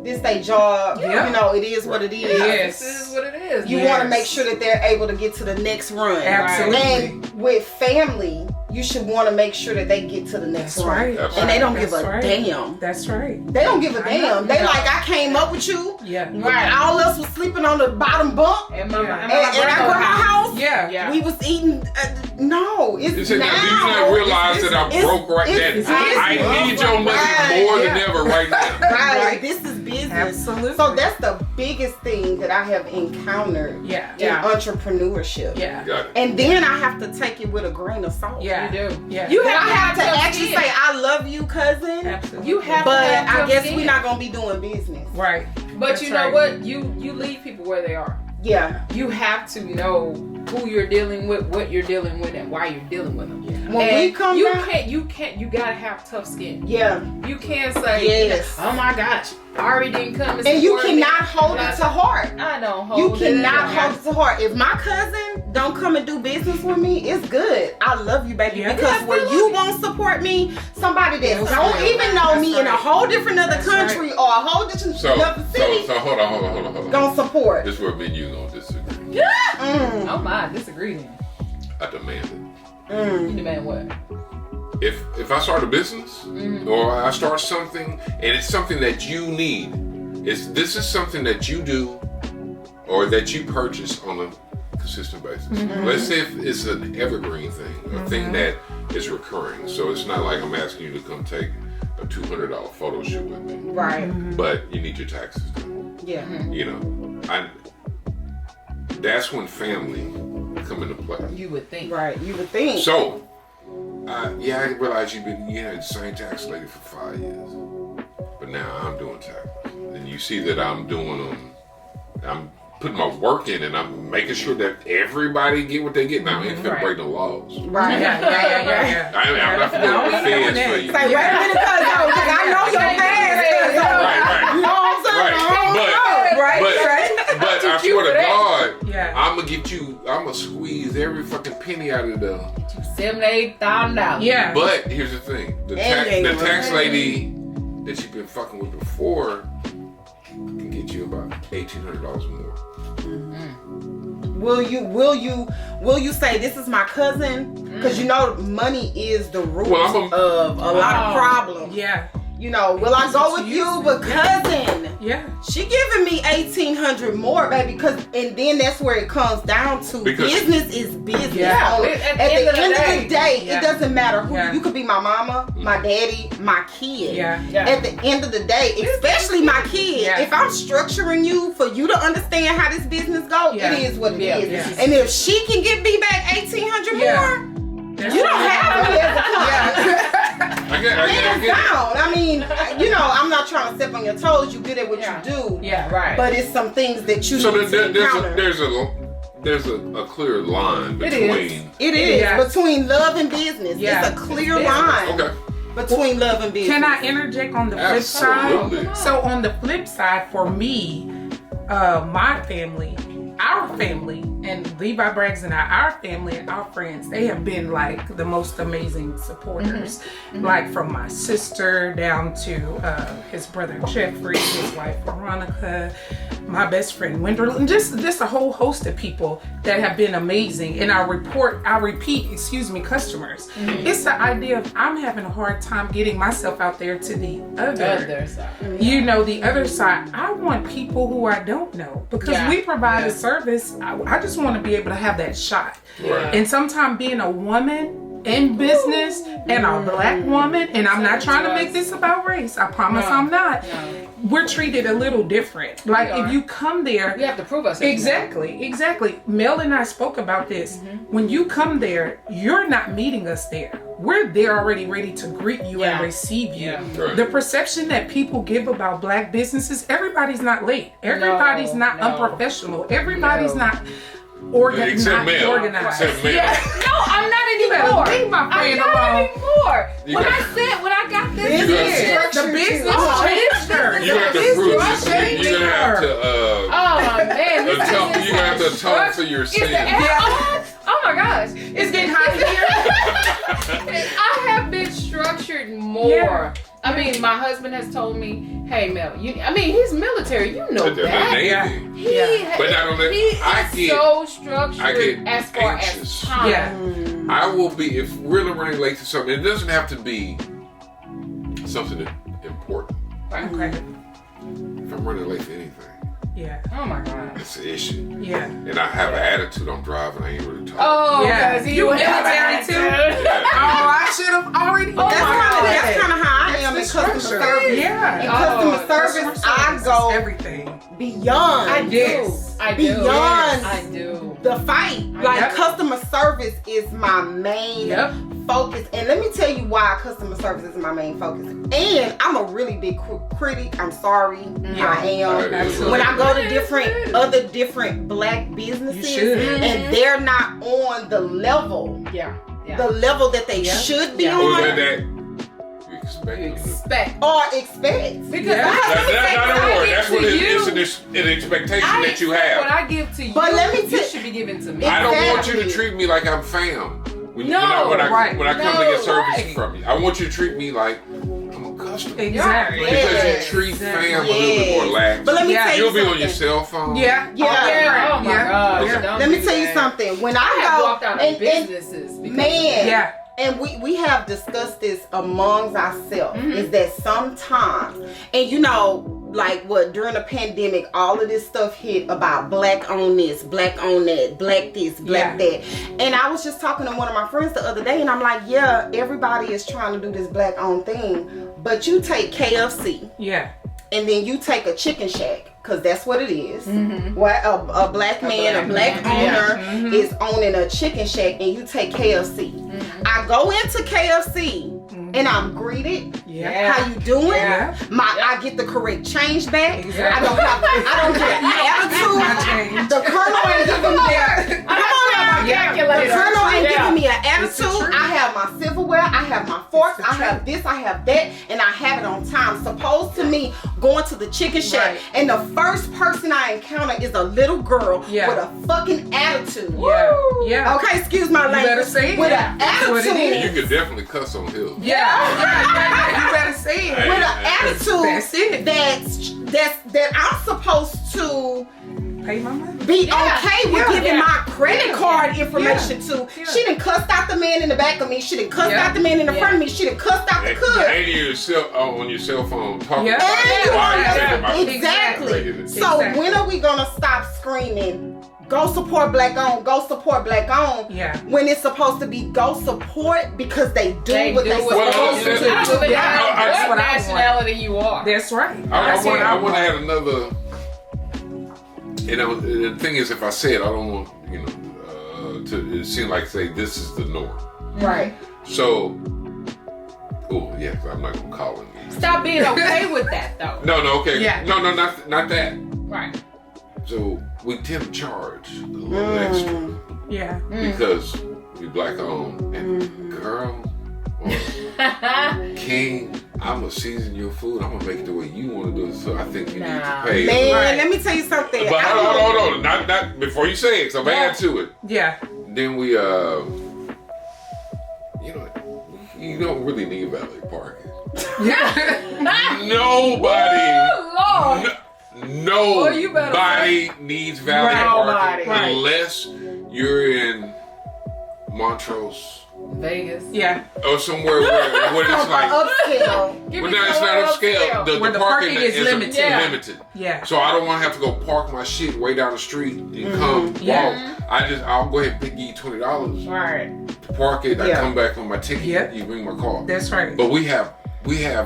D: this they job, you know, it is what it is.
C: Yes. This is what it is.
D: You want to make sure that they're able to get to the next run.
B: Absolutely.
D: And with family, you should want to make sure that they get to the next run.
B: Right.
D: And they don't give a damn.
B: That's right.
D: They don't give a damn. They like, I came up with you.
B: Yeah.
D: Right. All us was sleeping on the bottom bunk.
C: And
D: I go to my house.
B: Yeah.
D: We was eating. No, it's
A: You said,
D: now.
A: do you not realize that I'm broke right now? I need your money more than ever right now.
D: Right. This is business.
B: Absolutely.
D: So that's the biggest thing that I have encountered in entrepreneurship.
B: Yeah.
A: Got it.
D: And then I have to take it with a grain of salt.
B: Yeah.
C: You do.
B: Yeah.
C: You
D: Then I have to
C: tough
D: actually
C: skin.
D: say, I love you, cousin.
B: Absolutely.
C: You have
D: But
C: to have
D: I
C: tough
D: guess
C: skin.
D: we're not going to be doing business.
B: Right.
C: But
B: That's
C: you know
B: right.
C: what? You leave people where they are.
D: Yeah.
C: You have to know who you're dealing with, what you're dealing with, and why you're dealing with them.
D: When
C: And
D: we come
C: you
D: back.
C: you gotta have tough skin.
D: Yeah.
C: You can't say,
D: Yes.
C: oh my gosh, Arrie didn't come and
D: And you
C: support me.
D: cannot hold it to heart.
C: I don't
D: You
C: hold it.
D: cannot hold it to heart. If my cousin don't come and do business with me, it's good. I love you, baby.
B: Yeah.
D: Because
C: Yeah,
D: when
C: I
D: you
C: love
D: won't support me, somebody that
B: That's
D: don't
B: right.
D: even know me in a
B: right.
D: whole different other
B: That's
D: country
B: right.
D: or a whole different other city
A: So hold on.
D: gonna support.
A: This is where me and you gonna disagree.
C: Oh my, disagree then.
A: I demand it.
C: You demand what?
A: If I start a business or I start something and it's something that you need, this is something that you do or that you purchase on a consistent basis. Let's say if it's an evergreen thing, a thing that is recurring. So it's not like I'm asking you to come take a $200 photo shoot with me,
D: Right.
A: but you need your taxes done.
D: Yeah.
A: You know, that's when family come into play.
C: You would think.
D: Right. You would think.
A: So, I realized you had the same tax lady for 5 years, but now I'm doing taxes, and you see that I'm doing them. I'm putting my work in, and I'm making sure that everybody get what they get. Now I ain't finna break the laws.
D: Right.
B: Yeah.
A: I'm not finna go to the feds for you.
D: Say, wait a minute, cuz I know your past.
A: Right.
D: You know what I'm saying?
A: But I swear to God,
B: Yeah.
A: I'm gonna squeeze every fucking penny out of the.
C: $7,000 to $8,000.
B: Yeah.
A: But here's the thing: the tax lady that you've been fucking with before can get you about $1,800 more.
D: Will you say this is my cousin? Because you know money is the root of a lot of problems.
B: Yeah.
D: You know, will I go with you? But cousin, she giving me $1,800 more, baby. And then that's where it comes down to business is business.
C: Yeah.
D: At the end of the day, it doesn't matter who you could be. My mama, my daddy, my kid. At the end of the day, especially my kid, if I'm structuring you for you to understand how this business goes, it is what it is. And if she can give me back $1,800 more. You don't have me as a client. I mean, you know, I'm not trying to step on your toes. You good at what you do.
C: Yeah, right.
D: But it's some things that you need to encounter.
A: There's a clear line between.
D: It is between love and business. It's a clear line. Okay. Between love and business.
B: Can I interject on the flip side? So on the flip side, for me, my family, our family, and Levi Braggs and our family and our friends, they have been like the most amazing supporters. Like from my sister down to his brother Jeffrey, his wife Veronica, my best friend Wendell, and just a whole host of people that have been amazing. And I repeat, customers. It's the idea of I'm having a hard time getting myself out there to the other side. You know, the other side. I want people who I don't know because we provide a service. I just want to be able to have that shot. Right. And sometimes being a woman in business and a black woman, and I'm not trying to make this about race. I promise I'm not. No. We're treated a little different. Like if you come there,
C: you have to prove us.
B: Exactly. Mel and I spoke about this. When you come there, you're not meeting us there. We're there already ready to greet you and receive you. Right. The perception that people give about black businesses, everybody's not late. Everybody's not unprofessional. Everybody's not organized.
A: Except Mel.
C: No, I'm not anymore.
B: Leave my friend alone.
C: Not anymore. When I got this
B: the business changed her.
A: You have to prove this. You're gonna have to.
C: Oh man,
A: you're gonna have to atone for your sins.
C: Oh my gosh,
B: it's getting hot here.
C: I have been structured more. Yeah. I mean, my husband has told me, "Hey, Mel, he's military. You know that.
A: But not only
C: he is so structured as far
A: anxious.
C: as time.
A: I will be if we're running late to something. It doesn't have to be something important.
B: Okay.
A: If I'm running late for anything.
C: Oh my God.
A: It's an issue.
B: Yeah.
A: And I have an attitude. I'm driving. I ain't really talking.
C: Oh, yeah.
B: You military too? Oh, I should have already.
D: That's kind of how I am in customer service.
B: Yeah.
D: In customer service, I go
B: everything
D: beyond.
C: I do.
D: Beyond.
C: I do.
D: The fight. Like customer service is my main focus. And let me tell you why customer service is my main focus. And I'm a really big critic. I'm sorry. I am.
B: Absolutely.
D: When I go to other different black businesses and they're not on the level. The level that they should be on.
C: Expect.
D: Because
A: that's not a word. That's what it is. It's an expectation that you have.
C: What I give to you,
D: but let me
C: you should be giving to me.
A: I don't want you to treat me like I'm fam. When I come to get service from you, I want you to treat me like I'm a customer.
B: Exactly.
A: Because you treat fam a little bit more lax.
D: But let me tell you
A: You'll be on your cell phone.
C: Oh my God.
D: Let me tell you something. When I
C: have walked out of businesses,
D: and we have discussed this amongst ourselves, is that sometimes, and you know, like during the pandemic, all of this stuff hit about black on this, black on that, black this, black that. And I was just talking to one of my friends the other day, and I'm like, everybody is trying to do this black on thing, but you take KFC. And then you take a chicken shack, because that's what it is. What a black man, a black owner is owning a chicken shack, and you take KFC. I go into KFC and I'm greeted. How you doing? I get the correct change back. I don't get an attitude. The colonel ain't giving me the colonel ain't giving me an attitude. I have my silverware, I have my forks, I have this, I have that, and I have it on time. Supposed to me going to the chicken shack, and the first person I encounter is a little girl with a fucking attitude. Okay, excuse my language.
B: You better say it.
D: With an attitude.
A: You could definitely cuss on Hill.
B: You better say it.
D: With an attitude.
B: That's it.
D: That I'm supposed to
B: Pay my money.
D: be okay with giving my credit card information to.
B: Yeah.
D: She done cussed out the man in the back of me. She done cussed out the man in the front of me. She done cussed out the cook.
A: And on your cell phone talking
B: Yeah.
A: about it.
D: Exactly. So when are we gonna stop screaming, go support black owned, go support black owned, when it's supposed to be go support because they do what they're supposed to do?
C: I don't think
B: That's what I
C: nationality you are.
B: That's right.
A: I want to add another. The thing is, if I say it, I don't want to seem like say this is the norm.
D: Right.
A: So, I'm not gonna call it.
C: Stop being okay with that, though.
A: No, okay.
B: Yeah.
A: No, not that.
C: Right.
A: So we tend to charge a little extra.
B: Yeah.
A: Because we black owned, and girl, King, I'm gonna season your food. I'm gonna make it the way you want to do it. So I think you need to pay.
D: Man, let me tell you something.
A: But hold on. Not before you say it, because I'm adding to it.
B: Yeah.
A: Then we, you don't really need valet parking. Nobody. Nobody needs valet parking unless you're in Montrose.
C: Vegas.
B: Yeah.
A: Or somewhere where it's like
D: upscale.
A: Well, no, it's not upscale. The parking is
B: limited.
A: limited.
B: Yeah.
A: So I don't want to have to go park my shit way down the street and come walk. I'll go ahead and give you $20.
C: Right.
A: To park it. I come back with my ticket.
B: Yep.
A: You bring my car.
B: That's right.
A: But we have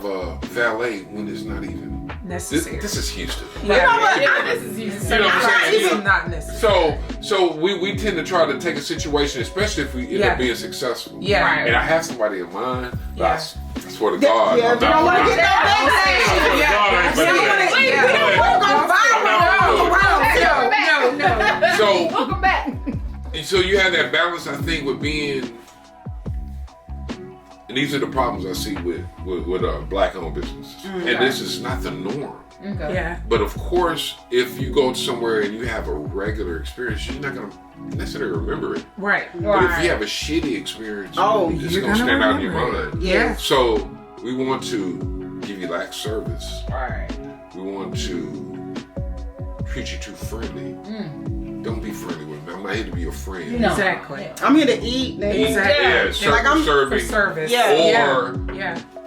A: a valet when it's not even
B: necessary.
A: This is Houston.
C: This is Houston.
A: You know what I'm saying?
B: It's not necessary.
A: So we tend to try to take a situation, especially if we end up being successful.
B: Yeah. Right.
A: And I have somebody in mind. I swear to God.
D: Yeah, we don't want to get no backlash.
A: So
C: welcome back.
A: So you have that balance, I think, with being. And these are the problems I see with black-owned businesses. And this is not the norm.
C: Okay.
B: Yeah.
A: But of course, if you go somewhere and you have a regular experience, you're not going to necessarily remember it.
B: Right.
A: But if you have a shitty experience, it's going to stand out in your mind.
B: Yeah.
A: So we want to give you lax service.
C: Right.
A: We want to treat you too friendly. Don't be friendly with me. I'm not here to be your friend.
B: No. Exactly.
D: I'm here to eat.
A: Exactly. Yeah,
D: like I'm
A: serving.
B: For service.
A: Or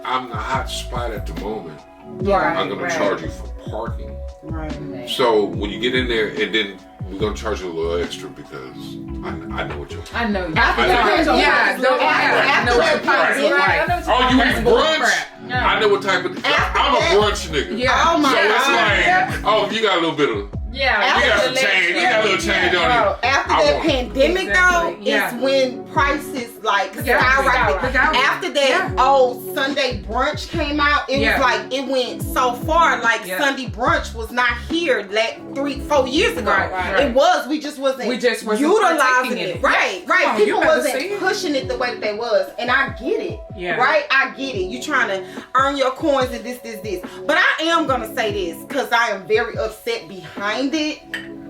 B: I'm
A: the hot spot at the moment.
C: Right.
A: I'm going to charge you for parking.
D: Right.
A: So when you get in there, and then we're going to charge you a little extra because I know what you're.
C: I know you.
D: After
A: Oh, you eat brunch? I know what type of. I'm a brunch nigga.
B: Yeah.
D: Oh my
A: God. So it's like, you got a little bit of.
C: Yeah,
A: you got some change. You got a little change on you.
D: After that pandemic, though, is when prices like skyrocketed. After that Sunday brunch came out, it was like it went so far. Like Sunday brunch was not here like 3-4 years ago.
B: Right.
D: It was. We just wasn't utilizing it. Right. People wasn't pushing it the way that they was, and I get it.
B: Yeah.
D: Right. I get it. You trying to earn your coins and this. But I am gonna say this because I am very upset behind it.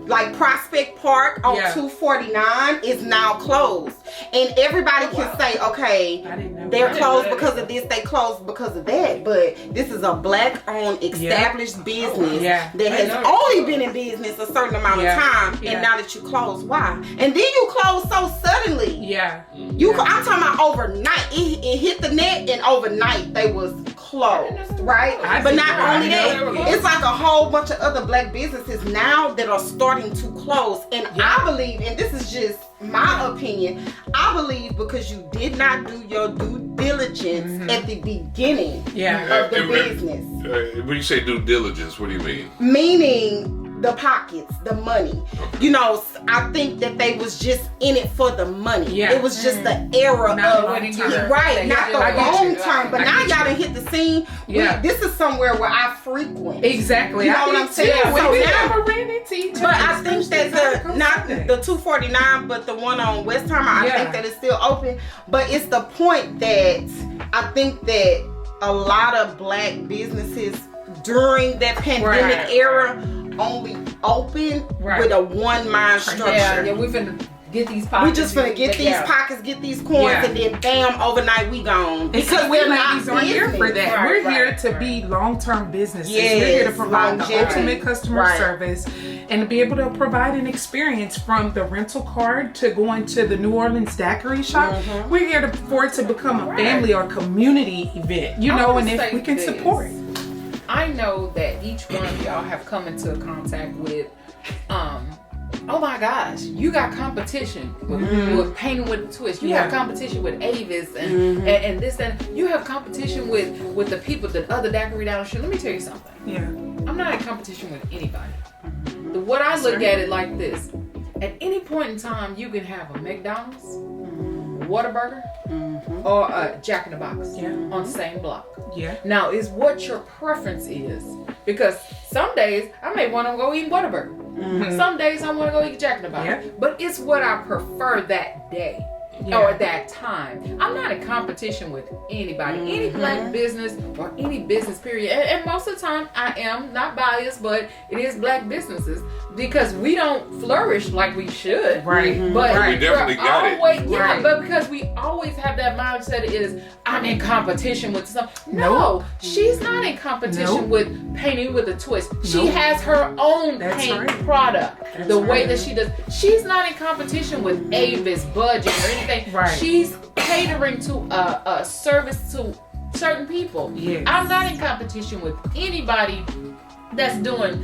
D: Like Prospect Park on 249 is now closed, and everybody can say, okay, they're closed because of this, they closed because of that. But this is a black-owned, established business that has only been in business a certain amount of time, and now that you close, why? And then you close so suddenly.
B: Yeah.
D: I'm talking about overnight. It hit the net, and overnight they was closed, right? But not only that, it's like a whole bunch of other black businesses now that are starting to close. And I believe, and this is just my opinion, I believe because you did not do your due diligence at the beginning of the business.
A: When you say due diligence, what do you mean?
D: Meaning the pockets, the money. You know, I think that they was just in it for the money. Yeah. It was just the era
B: not
D: of
B: the
D: not the long term. But now y'all done hit the scene.
B: Yeah.
D: This is somewhere where I frequent.
B: Exactly.
D: You know what I'm saying?
B: So
D: now,
B: never ran into each other.
D: but I think that not the 249, but the one on Westheimer, I think that it's still open. But it's the point that I think that a lot of black businesses during that pandemic era only open with a one mind structure.
C: Yeah, we've been get these pockets.
D: We just finna get these pockets, get these coins, and then bam, overnight we gone.
B: Because we're ladies aren't here for that.
D: Right,
B: we're here to be long-term businesses.
D: Yes,
B: we're here to provide the ultimate customer
D: Right.
B: service and to be able to provide an experience from the rental card to going to the New Orleans daiquiri shop. We're here for it to become a family or community event, you know, and if we can support.
C: I know that each one of y'all have come into contact with, oh my gosh, you got competition with Painting with a Twist. You have competition with Avis and this and you have competition with the people, the other daiquiri down the street. Let me tell you something.
B: Yeah.
C: I'm not in competition with anybody. What I look at it like this: at any point in time, you can have a McDonald's, Whataburger, or a Jack in the Box on the same block.
B: Yeah.
C: Now, is what your preference is, because some days I may want to go eat Whataburger. Some days I want to go eat Jack in the Box. Yeah. But it's what I prefer that day. Or that time. I'm not in competition with anybody, any black business or any business period. And most of the time I am not biased, but it is black businesses because we don't flourish like we should.
B: Right.
C: But
A: we definitely got it.
C: Yeah, but because we always have that mindset is I'm in competition with some. No, she's not in competition with Painting with a Twist. She has her own paint product. The way that she does. She's not in competition with Avis, Budget, or anything.
B: Right.
C: She's catering to a service to certain people.
B: Yes.
C: I'm not in competition with anybody that's doing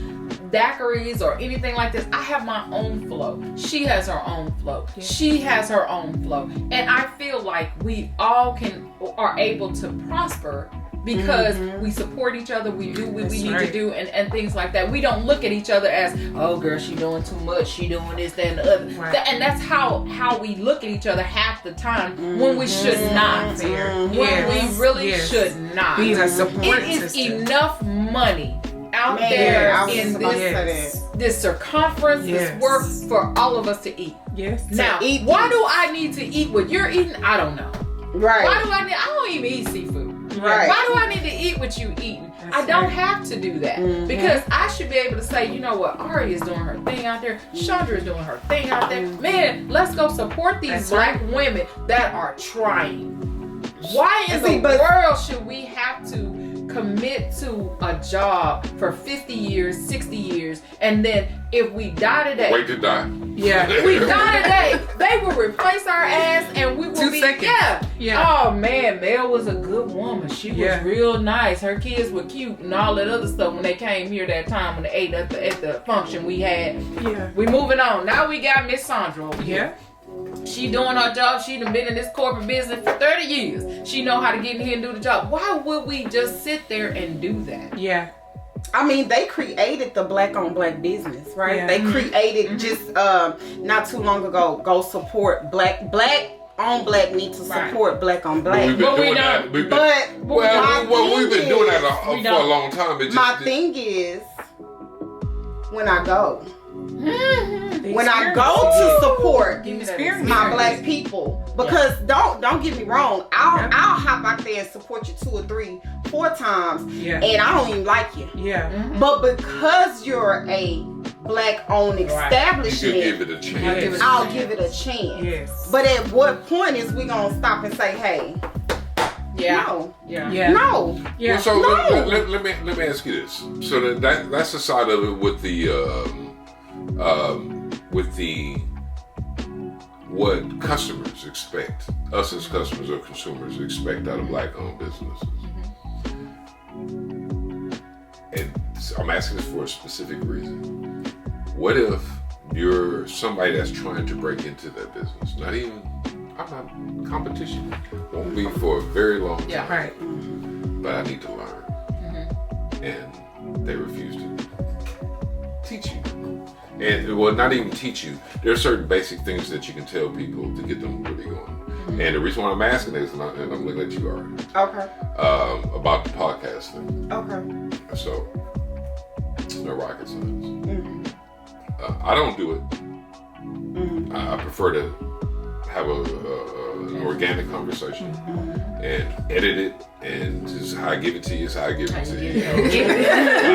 C: daiquiris or anything like this. I have my own flow. She has her own flow. Yeah. She has her own flow. And I feel like we all are able to prosper because we support each other, we do what we need to do, and things like that. We don't look at each other as, oh girl, she doing too much, she doing this, that, and the other. And that's how we look at each other half the time when we should not. When we really should not.
B: Being a support
C: It is
B: system.
C: enough money out there in this circumference, this work for all of us to eat.
B: Yes.
C: Now, why do I need to eat what you're eating? I don't know.
D: Right.
C: Why do I don't even eat seafood.
D: Right.
C: Why do I need to eat what you eating? I don't have to do that because I should be able to say, you know what, Arrie is doing her thing out there, Chandra is doing her thing out there. Man, let's go support these black women that are trying. Why in the world should we have to commit to a job for 50 years, 60 years, and then if we die today,
A: wait to die.
C: Yeah, we die today, they will replace our ass and we will
B: 2
C: be
B: seconds.
C: Oh man, Mel was a good woman. She was real nice. Her kids were cute and all that other stuff when they came here that time when they ate at the function we had.
B: Yeah.
C: We moving on. Now we got Miss Sandra over here. She doing her job. She done been in this corporate business for 30 years. She know how to get in here and do the job. Why would we just sit there and do that?
B: Yeah.
D: I mean, they created the black on black business, right? Yeah. They created just not too long ago, go support black on black need to support black on black.
A: We've been doing that. We've been doing that for a long time.
D: My thing is, when I go, when I go to support my black people, because don't get me wrong, I'll hop out there and support you 2 or 3, 4 times, and I don't even like you. But because you're a black-owned establishment,
A: give it a chance.
D: I'll give it a chance. Yes. But at what point is we gonna stop and say, hey? No. No.
A: Well, so let me ask you this. So that's the side of it with the what customers expect, us as customers or consumers expect out of black-owned businesses. And I'm asking this for a specific reason. What if you're somebody that's trying to break into that business? I'm not competition. Won't be for a very long time.
C: Yeah, right.
A: But I need to learn. And they refuse to teach you. And well, not even teach you. There are certain basic things that you can tell people to get them really going. And the reason why I'm asking is, and I'm going to let you Arrie. Okay. About the podcast thing. Okay. So, no rocket science. I don't do it. I prefer to have an organic conversation and edit it, and just how I give it to you is how I give it to you.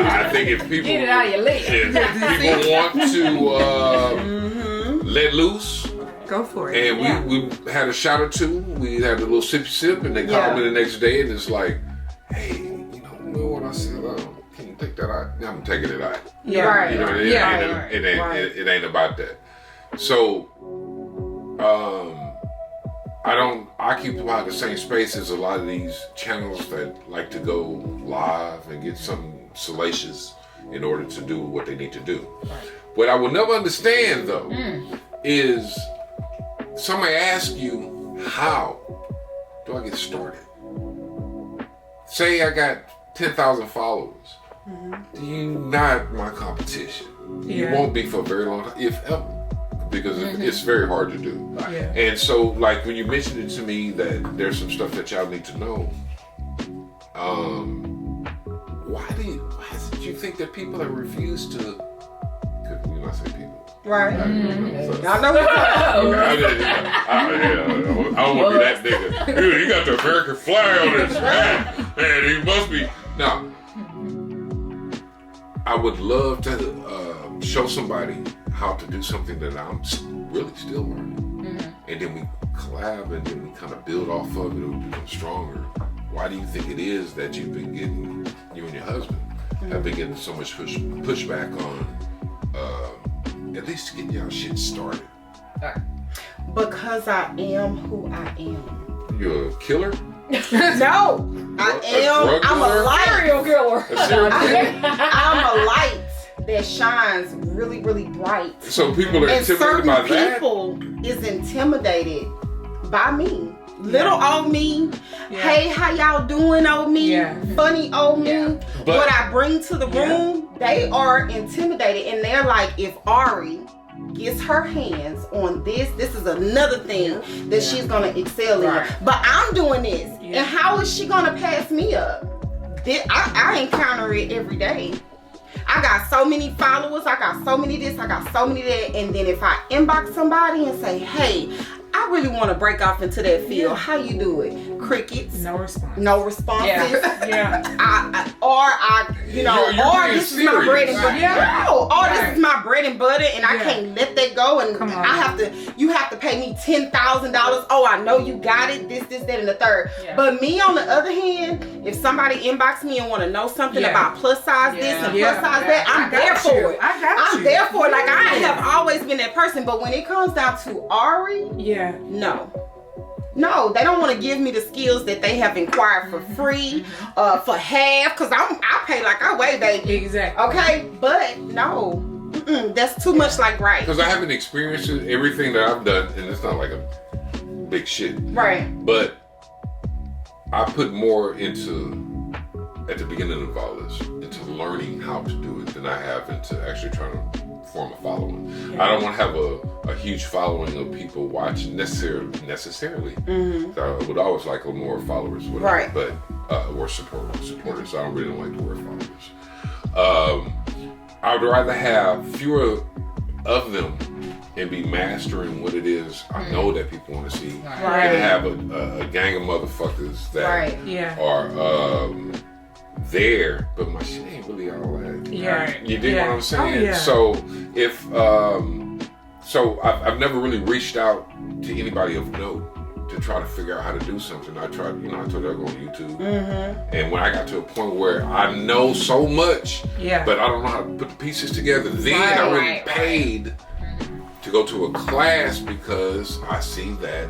A: I think if people
C: get it out of your leg.
A: If people want to let loose,
B: Go for it.
A: And we had a shot or two. We had a little sip, and they called me the next day, and it's like, hey, you know what I said? Can you take that out? Yeah, I'm taking it out.
B: Yeah,
D: right.
A: You know, it ain't about that. So, I occupy the same space as a lot of these channels that like to go live and get something salacious in order to do what they need to do. Right. What I will never understand though is somebody asks you, how do I get started? Say I got 10,000 followers. You're not my competition. You won't be for a very long time, if ever. Because it's very hard to do.
B: Yeah.
A: And so, like, when you mentioned it to me that there's some stuff that y'all need to know, why did you think that people that refuse to, you know, I say people.
D: Right.
A: So,
D: I know
A: I don't want to be that nigga. Dude, you got the American flag on this man. He must be. Now, I would love to show somebody how to do something that I'm really still learning. And then we collab and then we kind of build off of it and become stronger. Why do you think it is that you've been getting, you and your husband, have been getting so much pushback on at least getting y'all shit started?
D: Because I am who I am.
A: You're a killer?
D: No, I'm a light.
C: Serial killer.
D: I'm a light that shines really, really bright.
A: So people are intimidated by that?
D: And certain people is intimidated by me. Little old me. Hey, how y'all doing, old me? Funny old me.
A: But
D: what I bring to the room, they are intimidated. And they're like, if Arrie gets her hands on this is another thing that she's going to excel in. But I'm doing this. And how is she going to pass me up? I encounter it every day. I got so many followers, I got so many this, I got so many that, and then if I inbox somebody and say, hey, I really want to break off into that field, how you do it? Crickets.
B: No response.
D: No responses. This is my bread and butter. This is my bread and butter, and I can't let that go, and you have to pay me $10,000. Oh, I know you got it, this, that, and the third. But me, on the other hand, if somebody inbox me and want to know something about plus size this and plus size that, I'm there for it. I'm there for it. Like, I have always been that person, but when it comes down to Arrie, no, they don't want to give me the skills that they have inquired for free, for half, because I pay like I weigh, baby.
B: Exactly.
D: Okay, but no, that's too much like right.
A: Because I haven't experienced everything that I've done, and it's not like a big shit.
D: Right.
A: But I put more into, at the beginning of all this, into learning how to do it than I have into actually trying to form a following. I don't want to have a huge following of people watching necessarily. I would always like more followers, but or supporters. I don't really like the word followers. I would rather have fewer of them and be mastering what it is I know that people want to see, and have a gang of motherfuckers that are there, but my shit ain't really all that. You dig what I'm saying? So if I've never really reached out to anybody of note to try to figure out how to do something. I tried, I told you I go on YouTube, and when I got to a point where I know so much, but I don't know how to put the pieces together, then I really paid to go to a class, because I see that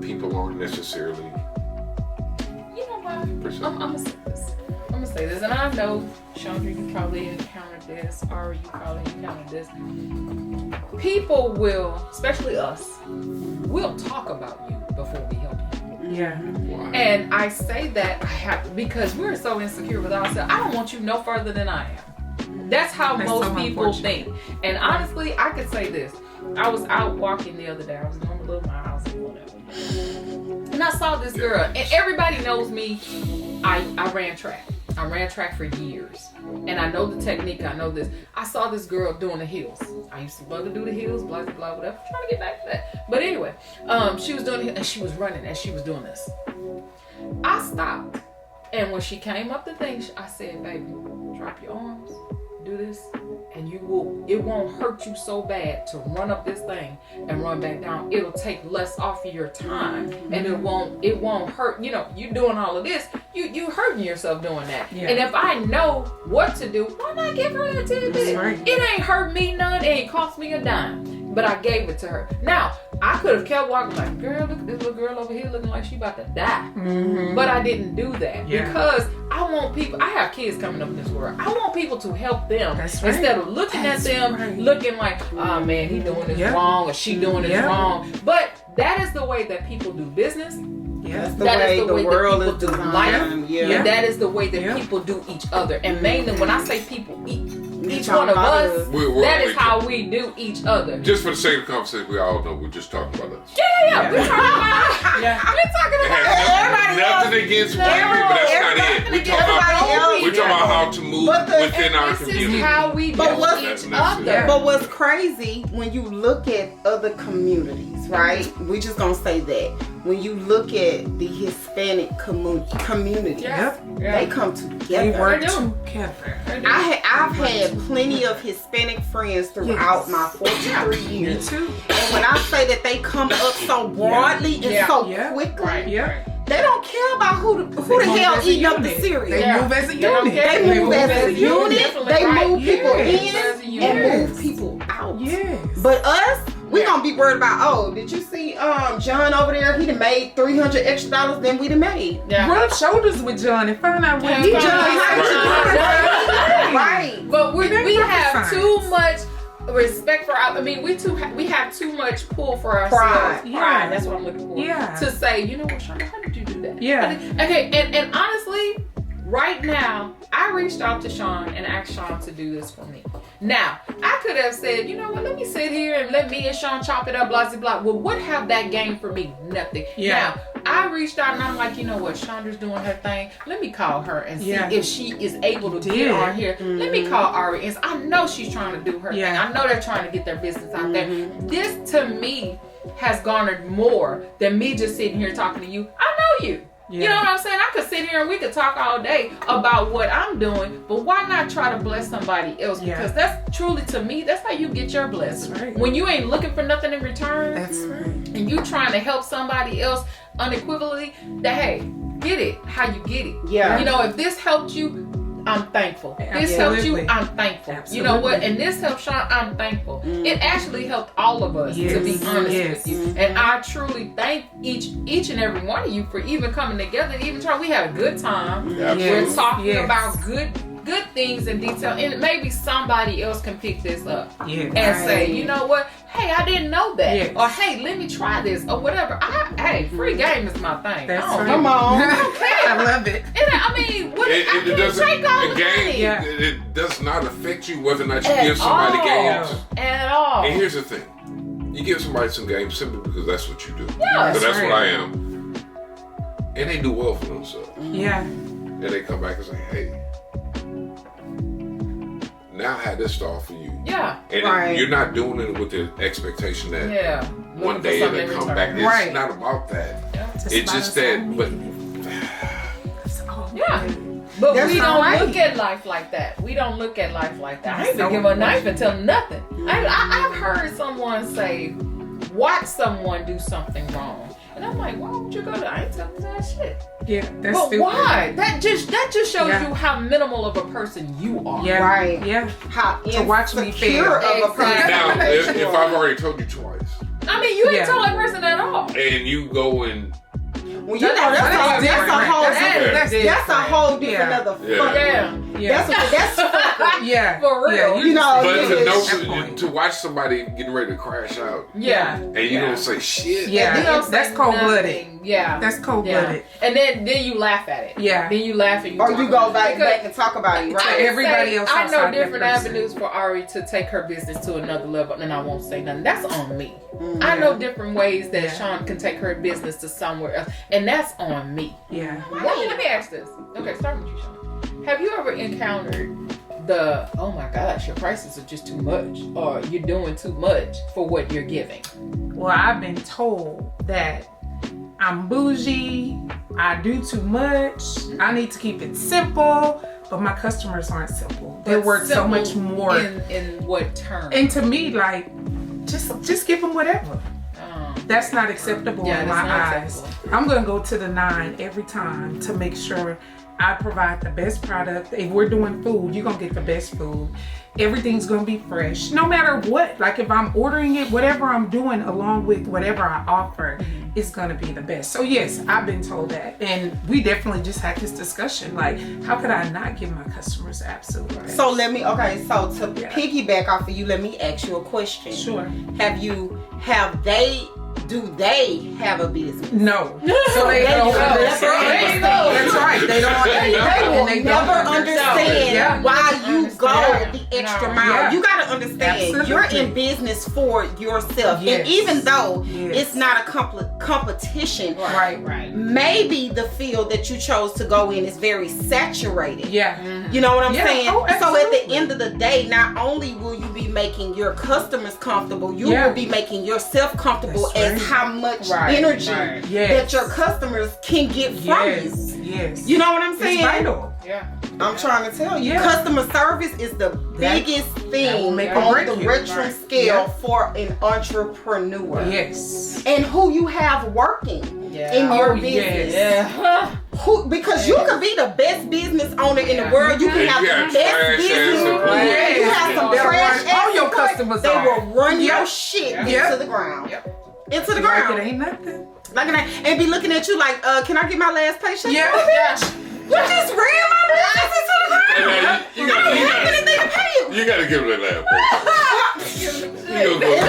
A: people aren't necessarily.
C: You know what? I'm gonna say this, and I know, Chandra, you probably encountered this, or you probably encountered this. People will, especially us, will talk about you before we help you.
A: Wow.
C: And I say that because we're so insecure with ourselves. I don't want you no further than I am. That's how most people think. And honestly, I could say this. I was out walking the other day. I was doing a little miles and whatever. And I saw this girl, and everybody knows me. I ran track. I ran track for years, and I know the technique. I know this. I saw this girl doing the heels. I used to love to do the heels, blah blah blah, whatever. Trying to get back to that, but anyway, she was doing it, and she was running, and she was doing this. I stopped, and when she came up the thing, I said, "Baby, drop your arms, do this, and it won't hurt you so bad to run up this thing and run back down. It'll take less off of your time, and it won't hurt. You know, you doing all of this, you hurting yourself doing that. Yeah. And if I know what to do, why not give her that tidbit? Right. It ain't hurt me none. It ain't cost me a dime, but I gave it to her. Now I could have kept walking like, girl, look at this little girl over here looking like she about to die. But I didn't do that because I want people. I have kids coming up in this world. I want people to help them instead of looking at them looking like, oh man, he doing this wrong or she doing this wrong. But that is the way that people do business.
D: That's the
C: that
D: way
C: is the way
D: world
C: that people
D: is
C: do life. And that is the way that
B: Yeah.
C: people do each other. And mainly when I say people, each
D: talking
C: one of
D: about
C: us,
A: us.
C: that is how we do each other.
A: Just for the sake of the conversation, we all know we're just talking about us.
C: Yeah. We're talking about we're talking
A: It
C: about
A: has nothing against women, but that's not it. We're talking about how to move within our
C: this
A: community.
C: is how we do each other.
D: But what's crazy when you look at other communities, right? We just gonna say that when you look at the Hispanic community, they come together.
B: They work together.
D: I've had plenty of Hispanic friends throughout my 43 years.
B: Me too.
D: And when I say that they come up so broadly and so quickly, they don't care about who the hell eating up the cereal.
B: They move as a unit.
D: They move as a unit. They move people
B: Yes.
D: in and move people out.
B: Yes.
D: But us, we gonna be worried about, oh, did you see John over there? He done made $300 extra than we done made.
B: Rub shoulders with John and find out what he
D: John
B: does.
D: Right.
C: But we have too much respect for our, I mean, we have too much pull for ourselves. Pride. That's what I'm looking for.
B: Yeah.
C: To say, you know what, Chon, how did you do that?
B: Yeah.
C: Okay, and honestly, right now, I reached out to Chon and asked Chon to do this for me. Now, I could have said, you know what, let me sit here and let me and Chon chop it up, blah, blah, blah. Well, what have that gained for me? Nothing.
B: Yeah.
C: Now, I reached out and I'm like, you know what, Chandra's doing her thing. Let me call her and see if she is able to get on here. Let me call Arrie. And I know she's trying to do her thing. I know they're trying to get their business out there. This, to me, has garnered more than me just sitting here talking to you. I know you. You know what I'm saying? I could sit here and we could talk all day about what I'm doing, but why not try to bless somebody else? Because that's truly, to me, that's how you get your blessing.
B: Right.
C: When you ain't looking for nothing in return,
B: That's right.
C: and you trying to help somebody else unequivocally, that hey, get it how you get it.
D: Yeah.
C: You know, if this helped you, I'm thankful. This helped you, I'm thankful.
B: Absolutely.
C: You know what? And this helped Chon, I'm thankful. It actually helped all of us, to be honest with you. And I truly thank each and every one of you for even coming together. Even trying, we had a good time. We're talking about good things in detail, and maybe somebody else can pick this up and say, you know what? Hey, I didn't know that. Or hey, let me try this, or whatever. Hey, free game is my thing.
B: That's right.
D: Come on.
B: I love it.
C: And I mean, what
A: It
C: I
A: doesn't.
C: take all the
A: Game.
C: money.
A: It does not affect you whether or not you give somebody games.
C: At all.
A: And here's the thing: you give somebody some games simply because that's what you do.
C: Yeah,
A: that's what I am. And they do well for themselves.
B: Yeah.
A: And they come back and say, "Hey, now I had this stall for you."
C: Yeah.
A: And you're not doing it with the expectation that one day it'll come back. It's not about that. It's just that, but
C: but
D: That's
C: we don't
D: right.
C: look at life like that. We don't look at life like that. I ain't been give a knife until nothing. I've heard someone say, watch someone do something wrong. And I'm like, why would you go to? I ain't telling you that shit.
B: Yeah, that's
C: But
B: stupid.
C: why? That just shows you how minimal of a person you are.
B: Yeah.
D: Right.
B: Yeah.
D: How
B: To watch me
D: insecure
B: fail.
D: of a person.
A: now if I've already told you twice,
C: I mean, you ain't told that person at all.
A: and you go and
D: Well, you know that's a whole different other fuck.
B: Yeah.
C: For real.
D: You know,
A: but
B: That point.
A: to watch somebody getting ready to crash out,
C: Yeah.
A: and you don't say shit.
B: Yeah.
C: You don't
B: That's
C: say
B: cold-blooded.
C: nothing. Yeah.
B: That's cold-blooded.
C: And then you laugh at it.
B: Yeah.
C: Then you laugh and you
D: or
C: talk
D: you
C: about
D: go
C: it.
D: back
C: Because
D: and talk about it,
C: I
D: right?
C: can
B: Everybody
C: say,
B: else
C: I know
B: outside that
C: different
B: person.
C: avenues for Arrie to take her business to another level, and I won't say nothing. That's on me. I know different ways that Chon can take her business to somewhere else, and that's on me.
B: Yeah.
C: Let me ask this. Okay, start with you, Chon. Have you ever encountered the, oh my gosh, your prices are just too much, or you're doing too much for what you're giving?
B: Well, I've been told that I'm bougie, I do too much, I need to keep it simple, but my customers aren't simple. They work so much more.
C: In what terms?
B: And to me, like, just give them whatever. That's not acceptable in my eyes. Acceptable. I'm gonna go to the 9 every time to make sure I provide the best product. If we're doing food, you're gonna get the best food. Everything's gonna be fresh, no matter what. Like if I'm ordering it, whatever I'm doing along with whatever I offer is gonna be the best. So yes, I've been told that, and we definitely just had this discussion. Like, how could I not give my customers absolute right?
D: So to piggyback off of you, let me ask you a question.
B: Sure.
D: Do they have a business?
B: No. So they don't understand. That's right. They will never understand why you go the extra mile.
D: Yeah. You gotta understand, absolutely. You're in business for yourself. Yes. And even though it's not a competition,
B: right.
D: Maybe the field that you chose to go in is very saturated.
B: Yeah. Mm-hmm.
D: You know what I'm saying?
B: Oh,
D: so at the end of the day, not only will you be making your customers comfortable, you will be making yourself comfortable as how much energy that your customers can get from you.
B: Yes.
D: You know what I'm saying?
B: It's vital.
C: Yeah.
D: I'm trying to tell you, customer service is the biggest thing on the retro scale for an entrepreneur.
B: Yes.
D: And who you have working in your business.
B: Yeah.
D: Because you could be the best business owner in the world. You can have the best business. You have some trash
B: all your customers.
D: They will run your shit into the ground. Into the ground.
B: Like it ain't nothing.
D: And be looking at you like, can I get my last paycheck?
B: Yeah.
D: You just ran my business into the ground.
A: You got
D: anything to pay you.
A: You gotta give them that last paycheck. You gonna get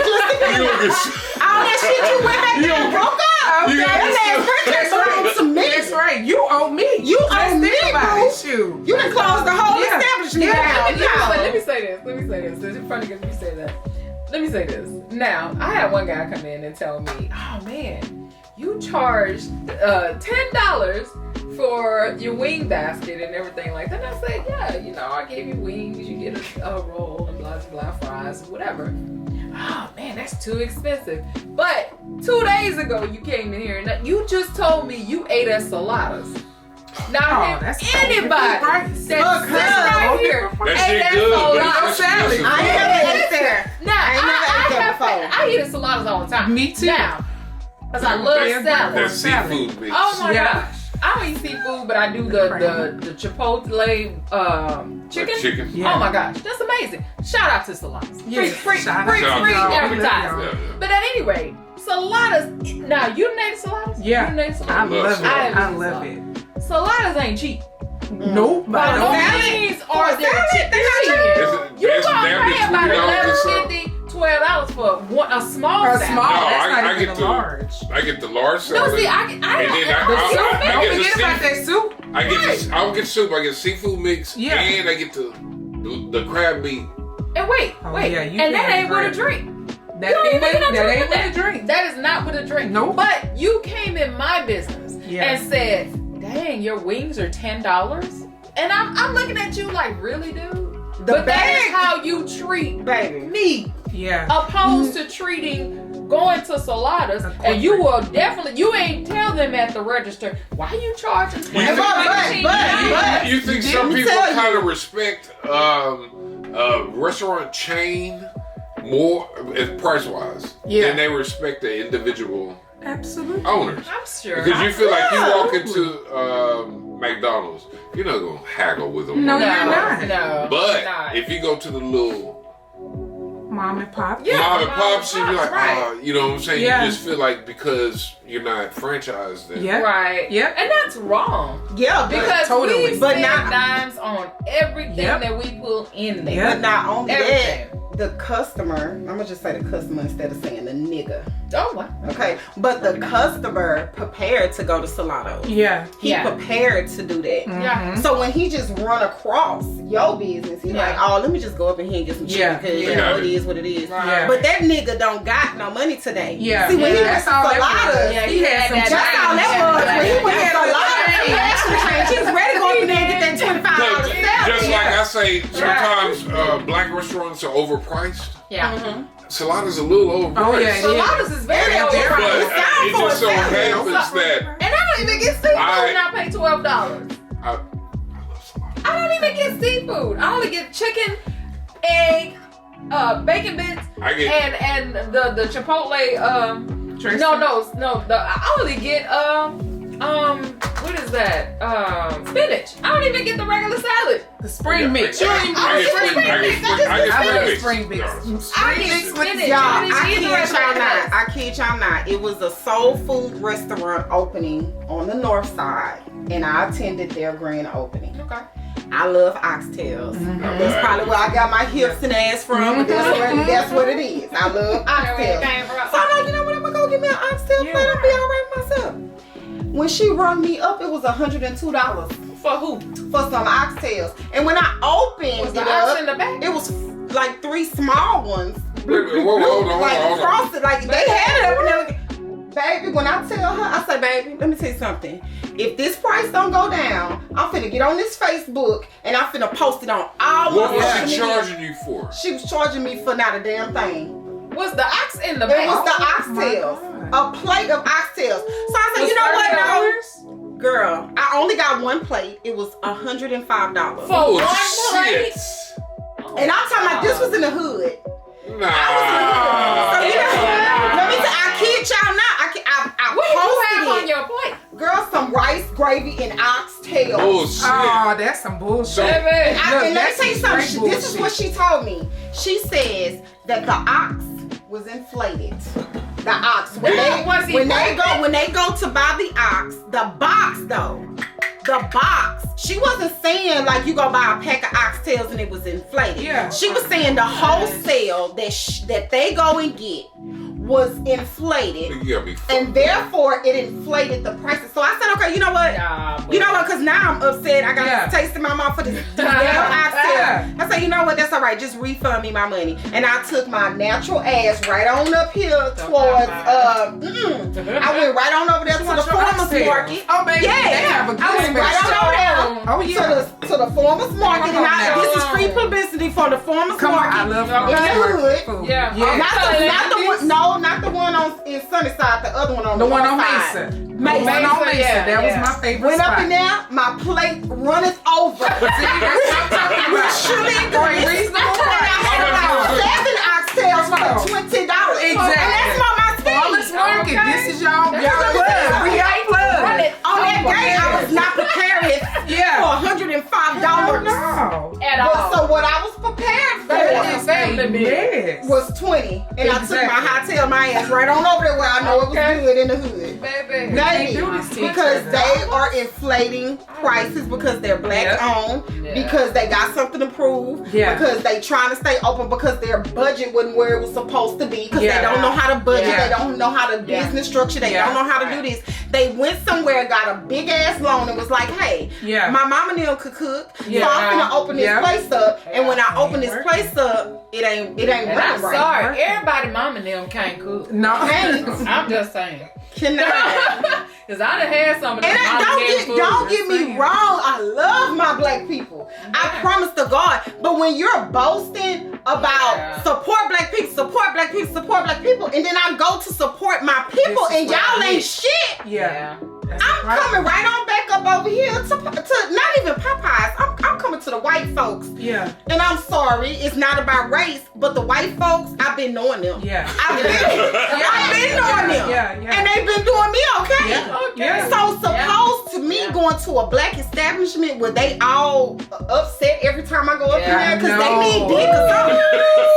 D: all that shit you went back there and broke up. That last paycheck belongs to me.
B: That's right. You owe me.
D: You owe me, boo. You done closed the whole establishment down.
C: Let me say this. It's funny because you say that. Let me say this. Now, I had one guy come in and tell me, oh man, you charged $10 for your wing basket and everything like that. And I said, yeah, I gave you wings, you get a roll and blah, blah, fries, whatever. Oh man, that's too expensive. But 2 days ago, you came in here and you just told me you ate at Saladas. Now, if anybody that's sitting right here ate at Saladas,
D: I ain't never ate there.
C: I eat at Saladas all the time.
B: Me too.
C: Now, because I love salad.
A: That's seafood mix.
C: Oh my gosh. I don't eat seafood, but I do the chipotle chicken.
B: Yeah.
C: Oh my gosh, that's amazing. Shout out to Saladas.
B: Yes.
C: Free advertising. But at any rate, Saladas. Now you done ate Saladas?
B: Yeah.
C: You done ate Saladas?
B: I love it.
C: Saladas ain't cheap.
B: Nope.
C: But these are their cheap. You gonna pay about $11.50. $12 for a small salad.
A: I get the large. I get the large salad.
C: No, see, I
B: forget about that soup.
A: I'll get soup. I get seafood mix, and I get the crab meat.
C: And wait, and that ain't with a drink.
B: That ain't with a drink.
C: That is not with a drink.
B: No.
C: Nope. But you came in my business and said, "Dang, your wings are $10," and I'm looking at you like, really, dude? But that is how you treat me.
B: Yeah.
C: Opposed to treating going to Saladas, and you will definitely, you ain't tell them at the register, why are you charging $15?
A: You think some people kind of respect restaurant chain more price wise than they respect the individual owners?
C: I'm sure.
A: Because you feel like you walk into McDonald's, you're not gonna haggle with them.
B: No, you're not.
C: No.
A: But if you go to the little
B: mom and pop,
A: mom and pop, so you're like, you know what I'm saying? You just feel like because you're not franchised, then
C: right? Yeah, and that's wrong.
D: Yeah,
C: because we spend dimes on everything that we pull in there.
D: But not only that, the customer. I'm gonna just say the customer instead of saying the nigga.
C: Oh, what?
D: Okay, but the customer prepared to go to Salados.
B: Yeah,
D: he prepared to do that.
C: Yeah.
D: So when he just run across your business, he's like, oh, let me just go up in here and get some chicken because you know it is what it is.
B: Right.
D: But that nigga don't got no money today.
B: Yeah.
D: See, when he went to Salados,
B: he had some.
D: That's all that was. When he went to Salados, he actually changed. He's ready to go up in there and get that $25 salary.
A: Just like I say, sometimes black restaurants are overpriced.
C: Yeah.
D: Mm-hmm.
A: Saladas a little overpriced.
B: Oh yeah,
C: Saladas is very overpriced.
A: But it just so happens that
C: and I don't even get seafood and I pay $12.
A: I love Saladas.
C: I don't even get seafood. I only get chicken, egg, bacon bits, and the chipotle. I only get what is that? Spinach. I don't even get the regular salad.
B: The spring mix.
A: I get
B: spring mix.
D: I get spinach. Y'all, I kid y'all not. It was a soul food restaurant opening on the north side, and I attended their grand opening.
C: Okay.
D: I love oxtails. That's probably where I got my hips and ass from. But that's what it is. I love oxtails. So I'm like, you know what? I'm gonna go get me an oxtail plate. I'll be all right myself. When she rung me up, it was $102.
C: For who?
D: For some oxtails. And when I opened it up,
C: in the back?
D: it was like 3 small ones.
A: Hold on.
D: Frosted, like they had it up and everything. Baby, when I tell her, I say, baby, let me tell you something. If this price don't go down, I'm finna get on this Facebook and I'm finna post it on all my social media.
A: What was she charging you for?
D: She was charging me for not a damn thing.
C: Was the ox in the back?
D: It was the oxtails. A plate of oxtails. So I said, you know what? No, girl, I only got 1 plate. It was $105.
C: For 1 plate?
D: And I'm talking about this was in the hood.
A: Nah.
D: So you know, let me tell you, I kid y'all not.
C: What do you have on your plate?
D: Girl, some rice, gravy, and oxtails.
A: Bullshit.
B: Oh, that's some bullshit.
D: And let me tell you something. This is what she told me. She says that the ox was inflated. The ox. When they go to buy the ox, the box though. The box. She wasn't saying like you go buy a pack of oxtails and it was inflated.
B: Yeah.
D: She was saying the wholesale that they go and get was inflated, and therefore it inflated the prices. So I said, okay, you know what? Because now I'm upset. I got to taste in my mouth for this damn oxtail. I said, you know what? That's all right. Just refund me my money. And I took my natural ass right on up here towards. I went right on over there to the farmers market.
B: Oh baby, they have a good
D: I went right on over there. To the farmers market, and this is free publicity for the farmers market.
B: I love
D: in the hood.
C: Yeah.
D: Not the one in Sunnyside, the other one on
B: the
D: the
B: one on
D: side.
B: Mesa. The one on Mesa. That was my favorite
D: Went
B: spot.
D: up in there, my plate runneth over.
B: See, that's what I'm talking about.
D: Surely
B: Reasonable price.
D: I had about 7 oxtails for $20.
B: Exactly.
D: And that's not my speed.
B: Farmers market. This is y'all plug. We got plug.
D: On that day, I was not prepared for $105.
B: No.
C: At all.
D: So what I was prepared for was $20, and I took my hightail my ass right on over there where I know it was good in the hood. Baby, because they are inflating prices because they're black owned, because they got something to prove, because they trying to stay open, because their budget wasn't where it was supposed to be, because they don't know how to budget, they don't know how to business structure, they don't know how to do this. They went somewhere and got a big ass loan and was like, hey, my mama and them could cook, so I'm gonna open this place up, and when I open this place up, it ain't
C: and I'm
D: right.
C: sorry, everybody mama and them can't cook.
B: No.
C: I'm just saying.
D: Cannot.
C: Because I done had some of them.
D: And don't get me wrong, I love my black people. I promise to God. But when you're boasting about support black people, and then I go to support my people and y'all ain't shit. I'm coming right on back up over here to not even Popeyes. I'm coming to the white folks. And I'm sorry, it's not about race, but the white folks, I've been knowing them. I've been knowing them. And they've been doing me okay. So supposed to me going to a black establishment where they all upset every time I go up in there because they need dick or something.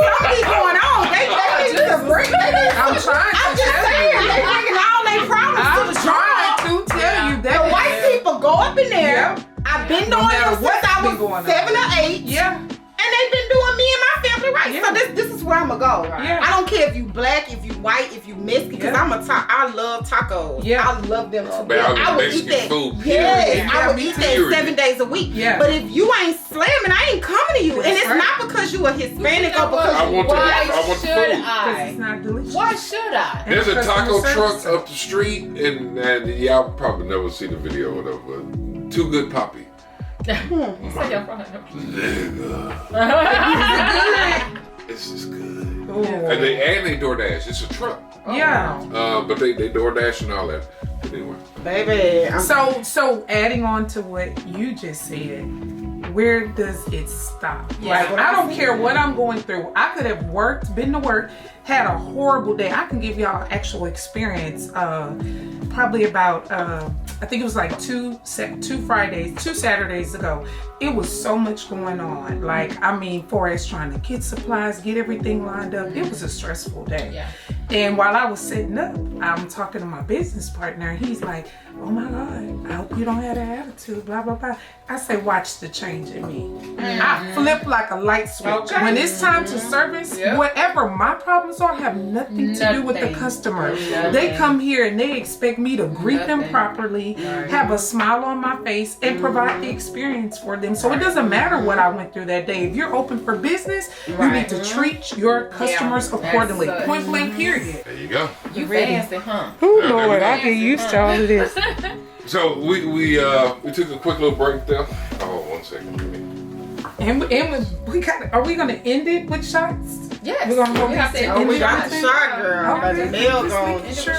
D: Something's going on. They need to break. I'm just saying, they bringing all their problems to the job.
B: Tell you that
D: the white people go up in there. I've been doing them since I was 7 or 8. And they've been doing me and my family right. So this is where I'm gonna go. I don't care if you black, if you white, if you Mexican, because I love tacos. I love them too. I would eat that. I would eat that 7 days a week. But if you ain't slamming, I ain't coming to you. And it's not because you a Hispanic or because
C: why should
B: I? It's not delicious.
C: Why should I?
A: There's a taco truck up the street, and y'all probably never seen the video or whatever. But Too Good Poppy. It's just good. And they DoorDash. It's a truck. But they DoorDash and all that. But anyway.
D: Baby.
B: So adding on to what you just said, where does it stop?
C: Yeah.
B: Like, I don't care what I'm going through. I could have been to work, had a horrible day. I can give y'all actual experience. Probably about I think it was like two Saturdays ago. It was so much going on. Like, I mean, for us trying to get supplies, get everything lined up. It was a stressful day.
C: Yeah.
B: And while I was setting up, I'm talking to my business partner, and he's like, "Oh my God, I hope you don't have that attitude, blah, blah, blah." I say, "Watch the change in me." I flip like a light switch.
C: Okay.
B: When it's time to service, whatever my problems are have nothing to do with the customer. They come here and they expect me to greet them properly, have a smile on my face, and provide the experience for them. So it doesn't matter what I went through that day. If you're open for business, you need to treat your customers accordingly. Point blank, period.
A: There you go.
C: You fancy, huh?
B: Oh Lord, I get used to all of this.
A: So we took a quick little break there. Oh, 1 second.
B: And we got. Are we gonna end it with shots?
C: Yes.
B: We're gonna
C: We have to
B: end
C: end
B: it
D: we
C: with
D: got
B: with
D: the
B: it?
D: shot, girl.
B: Okay.
D: Mel
B: Just
D: gon'
B: making sure.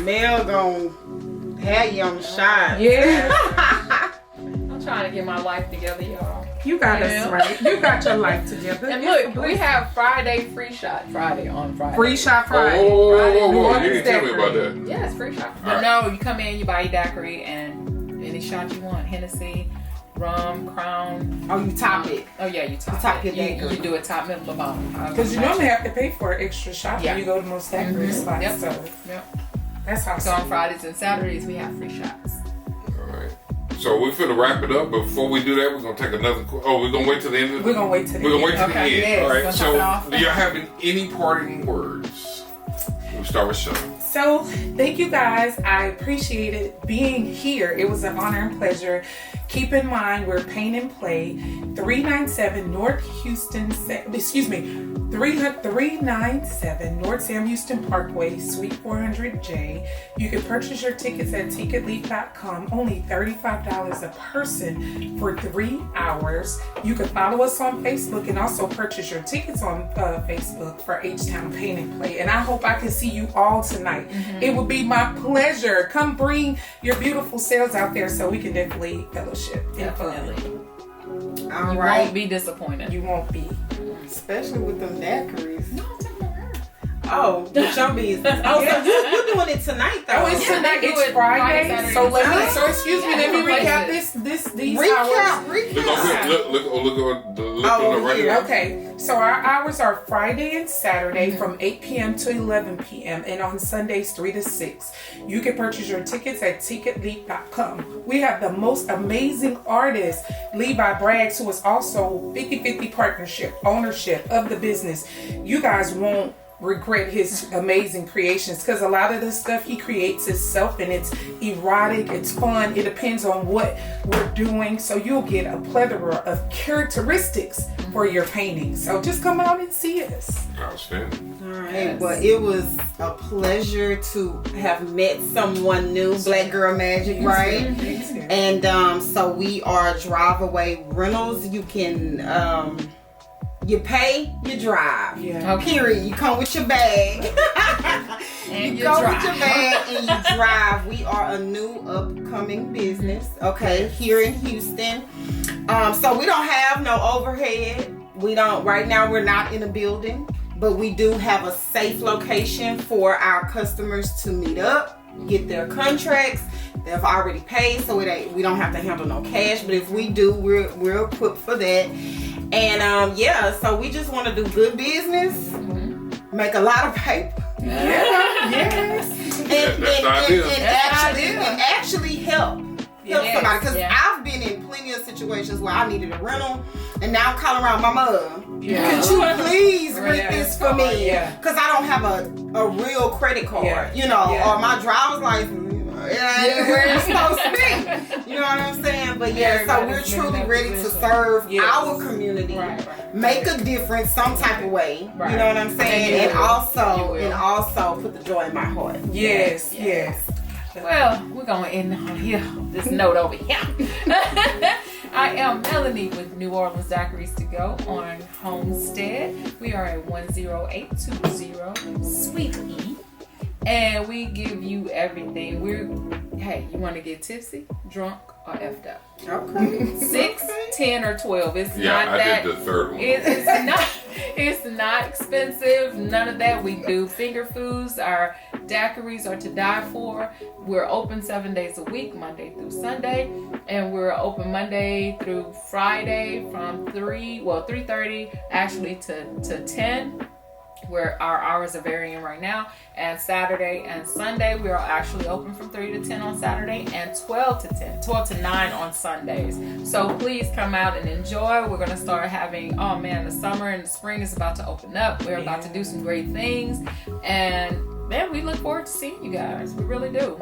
D: Mel gon' have you on the shot.
B: Yeah.
C: I'm trying to get my life together, y'all.
B: You got us right. You got your life together.
C: And
B: It's a
C: look, we
B: blessing.
C: have Friday free shot Friday on Friday.
B: Free shot Friday.
A: Oh, you didn't tell me about that.
C: Yeah, it's free shot.
A: All
C: But
A: right.
C: no, you come in, you buy your daiquiri, and any shot you want. Hennessy, rum, Crown.
D: Oh, you top it.
C: Oh yeah, you top,
D: top
C: it.
D: your
C: You
D: daiquiri.
C: do it top, middle, or bottom.
B: Because you normally have to pay for an extra shot
C: Yeah.
B: when you go to most daiquiri spots.
C: Yep.
B: So
C: Yep.
B: that's how.
C: So on Fridays and Saturdays we have free shots.
A: All right. So we're finna wrap it up. But before we do that, we're gonna take another. We're gonna wait till the end.
B: We're gonna wait till the
A: We're gonna
B: end.
A: wait till the
C: Okay.
A: end.
B: Yes.
A: All right.
C: Gonna
A: So,
C: top it off.
A: do y'all have any parting words? We'll start with Chon.
B: So thank you guys. I appreciated being here. It was an honor and pleasure. Keep in mind, we're PaintnPlay, 397 North Houston, 397 North Sam Houston Parkway, Suite 400J. You can purchase your tickets at ticketleap.com. Only $35 a person for 3 hours. You can follow us on Facebook and also purchase your tickets on Facebook for H-Town PaintnPlay. And I hope I can see you all tonight. It would be my pleasure. Come bring your beautiful selves out there so we can definitely fellowship.
C: Definitely.
D: All
C: You
D: right.
C: won't be disappointed.
B: You won't be.
D: Especially with them daiquiris.
C: No, I'm talking about her.
D: Oh, with your business. Oh, so you're doing it tonight, though.
B: Oh, it's
C: Yeah,
B: tonight.
C: they do
B: It's
C: it
B: Friday.
C: Friday,
B: So
C: Saturday,
B: so excuse me.
C: Yeah,
B: Let me
C: replace
B: recap
C: it.
B: these hours.
D: Recap.
A: Look on the right
D: here.
A: here.
B: Okay, so our hours are Friday and Saturday from 8 p.m. to 11 p.m. and on Sundays 3 to 6. You can purchase your tickets at ticketleap.com. We have the most amazing artist, Levi Braggs, who is also 50-50 partnership, ownership of the business. You guys won't regret his amazing creations because a lot of the stuff he creates is self and it's erotic, it's fun, it depends on what we're doing, so you'll get a plethora of characteristics for your paintings. So just come out and see us.
A: Outstanding.
D: All right, well, it was a pleasure to have met someone new, Black Girl Magic, right? And so we are Drive Away Rentals. You can you pay, you drive.
B: Yeah.
C: Okay.
D: Period. You come with your bag.
C: And
D: you
C: you
D: go
C: drive.
D: with your bag and you drive. We are a new upcoming business, okay, here in Houston. So we don't have no overhead. We don't, right now we're not in a building, but we do have a safe location for our customers to meet up, get their contracts. They've already paid, so we don't have to handle no cash, but if we do, we're equipped for that. And so we just want to do good business, make a lot of paper.
B: Yes.
D: And actually help somebody. Because I've been in plenty of situations where I needed a rental, and now I'm calling around my mom.
B: Yeah.
D: Could you please rent this for me?
B: Yeah.
D: Because I don't have a real credit card,
B: Yeah.
D: or my driver's license. It ain't where it's supposed to be. You know what I'm saying? But yeah, so we're truly ready to serve our community, make a difference some type of way. You know what I'm saying? And also put the joy in my heart.
B: Yes.
C: Well, we're gonna end on here, this note over here. I am Melanie with New Orleans Daiquiris to Go on Homestead. We are at 10820 Suite E. And we give you everything. You want to get tipsy, drunk, or effed up?
D: Okay.
C: 6, 10, or 12. It's not
A: I
C: that.
A: did the third one.
C: It's not expensive. None of that. We do finger foods. Our daiquiris are to die for. We're open 7 days a week, Monday through Sunday, and we're open Monday through Friday from 3:30 actually to 10. Where our hours are varying right now, and Saturday and Sunday we are actually open from 3 to 10 on Saturday and 12 to 9 on Sundays. So please come out and enjoy. We're going to start having, the summer and the spring is about to open up. We're about to do some great things, and man, we look forward to seeing you guys. We really do.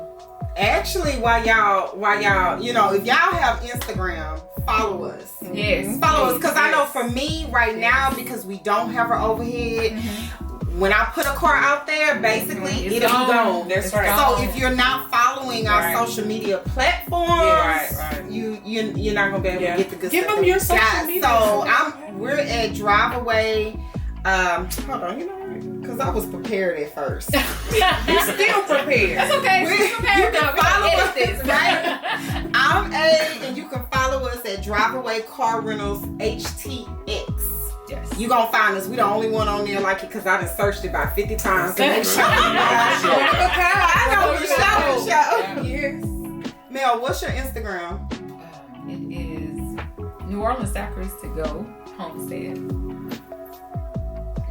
D: Actually, while y'all, if y'all have Instagram, follow us.
C: Yes.
D: Follow us, because I know for me right now, because we don't have our overhead, when I put a car out there, basically
C: It's
D: it'll be
C: gone.
D: gone.
B: That's right.
D: So if you're not following our social media platforms, you're not gonna be able to get the good
B: Give
D: stuff.
B: them your social
D: Guys,
B: media.
D: So we're at Drive Away. Hold on, because I was prepared at first.
B: You're still prepared.
C: That's okay.
D: You
C: We're prepared
D: can
C: now.
D: follow
C: We're
D: us,
C: gonna edit this.
D: right? I'm A, and you can follow us at Drive Away Car Rentals HTX.
C: Yes.
D: You gonna find us. We the only one on there like it because I done searched it about 50 times. To make sure.
A: Yeah,
D: I know for sure.
B: Yes.
D: Mel, what's your Instagram?
C: It is New Orleans Daiquiris to Go Homestead.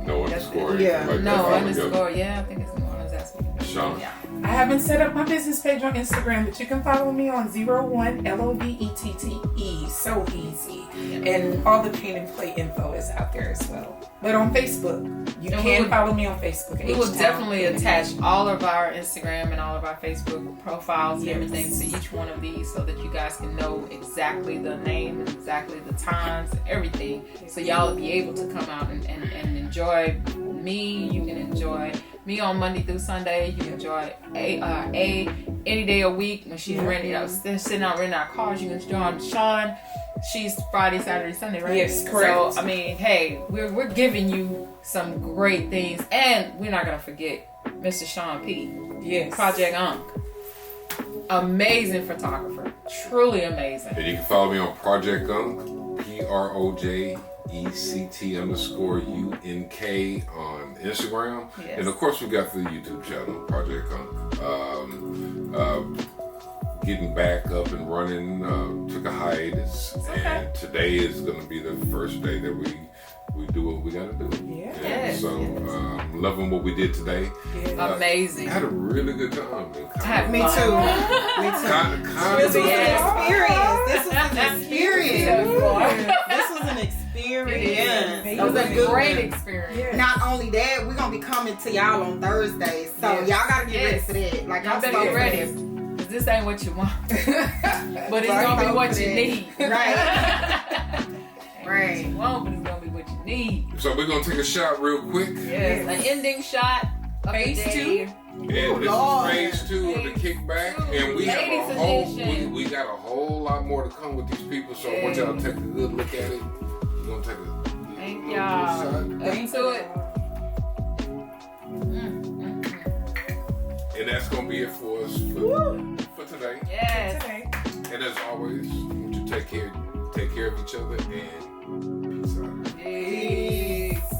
A: No underscore.
D: Yeah.
A: Like
C: No
A: that.
C: underscore. Yeah, I think it's New Orleans. That's what it is.
A: Chon.
C: Yeah.
B: I haven't set up my business page on Instagram, but you can follow me on 01 LOVETTE. So easy. And all the Paint and Play info is out there as well. But on Facebook, you can follow me on Facebook.
C: We will
B: H-Town
C: definitely
B: Paint and
C: attach all of our Instagram and all of our Facebook profiles and everything to each one of these so that you guys can know exactly the name and exactly the times and everything. So y'all will be able to come out and enjoy me. You can enjoy me on Monday through Sunday. You can enjoy A any day a week when she's sitting out renting our cars. You can enjoy Chon. She's Friday, Saturday, Sunday, right?
B: Yes, correct.
C: So I mean, hey, we're giving you some great things, and we're not gonna forget Mr. Sean P.
B: Yes.
C: Project Unc. Amazing photographer, truly amazing.
A: And you can follow me on Project Unk, PROJECT_UNK on Instagram.
C: Yes.
A: And of course, we got the YouTube channel, Project Unk. Getting back up and running, took a hiatus. And today is going to be the first day that we do what we got to do.
B: Yeah.
C: Yes,
A: So, loving what we did today.
C: Amazing.
A: I had a really good time.
D: Me too. This was an experience. This was an experience.
C: It was a great experience.
D: Not only that, we're gonna be coming to y'all on Thursdays, so y'all gotta get ready for that. Like,
C: y'all better get ready, because this ain't what you want, but it's gonna be what you need.
D: Right.
C: Right. But it's gonna be what you need.
A: So we're gonna take a shot real quick.
C: Yes, an ending shot.
B: Phase 2.
A: And this is phase 2 of the kickback, and we have a whole we got a whole lot more to come with these people. So I want y'all to take a good look at it. We're gonna take a
C: Thank
A: little
C: y'all.
A: shot.
C: Into it.
A: And that's gonna be it for us for today.
C: Yes.
A: And as always, I want you to take care of each other, and peace out.
C: Peace.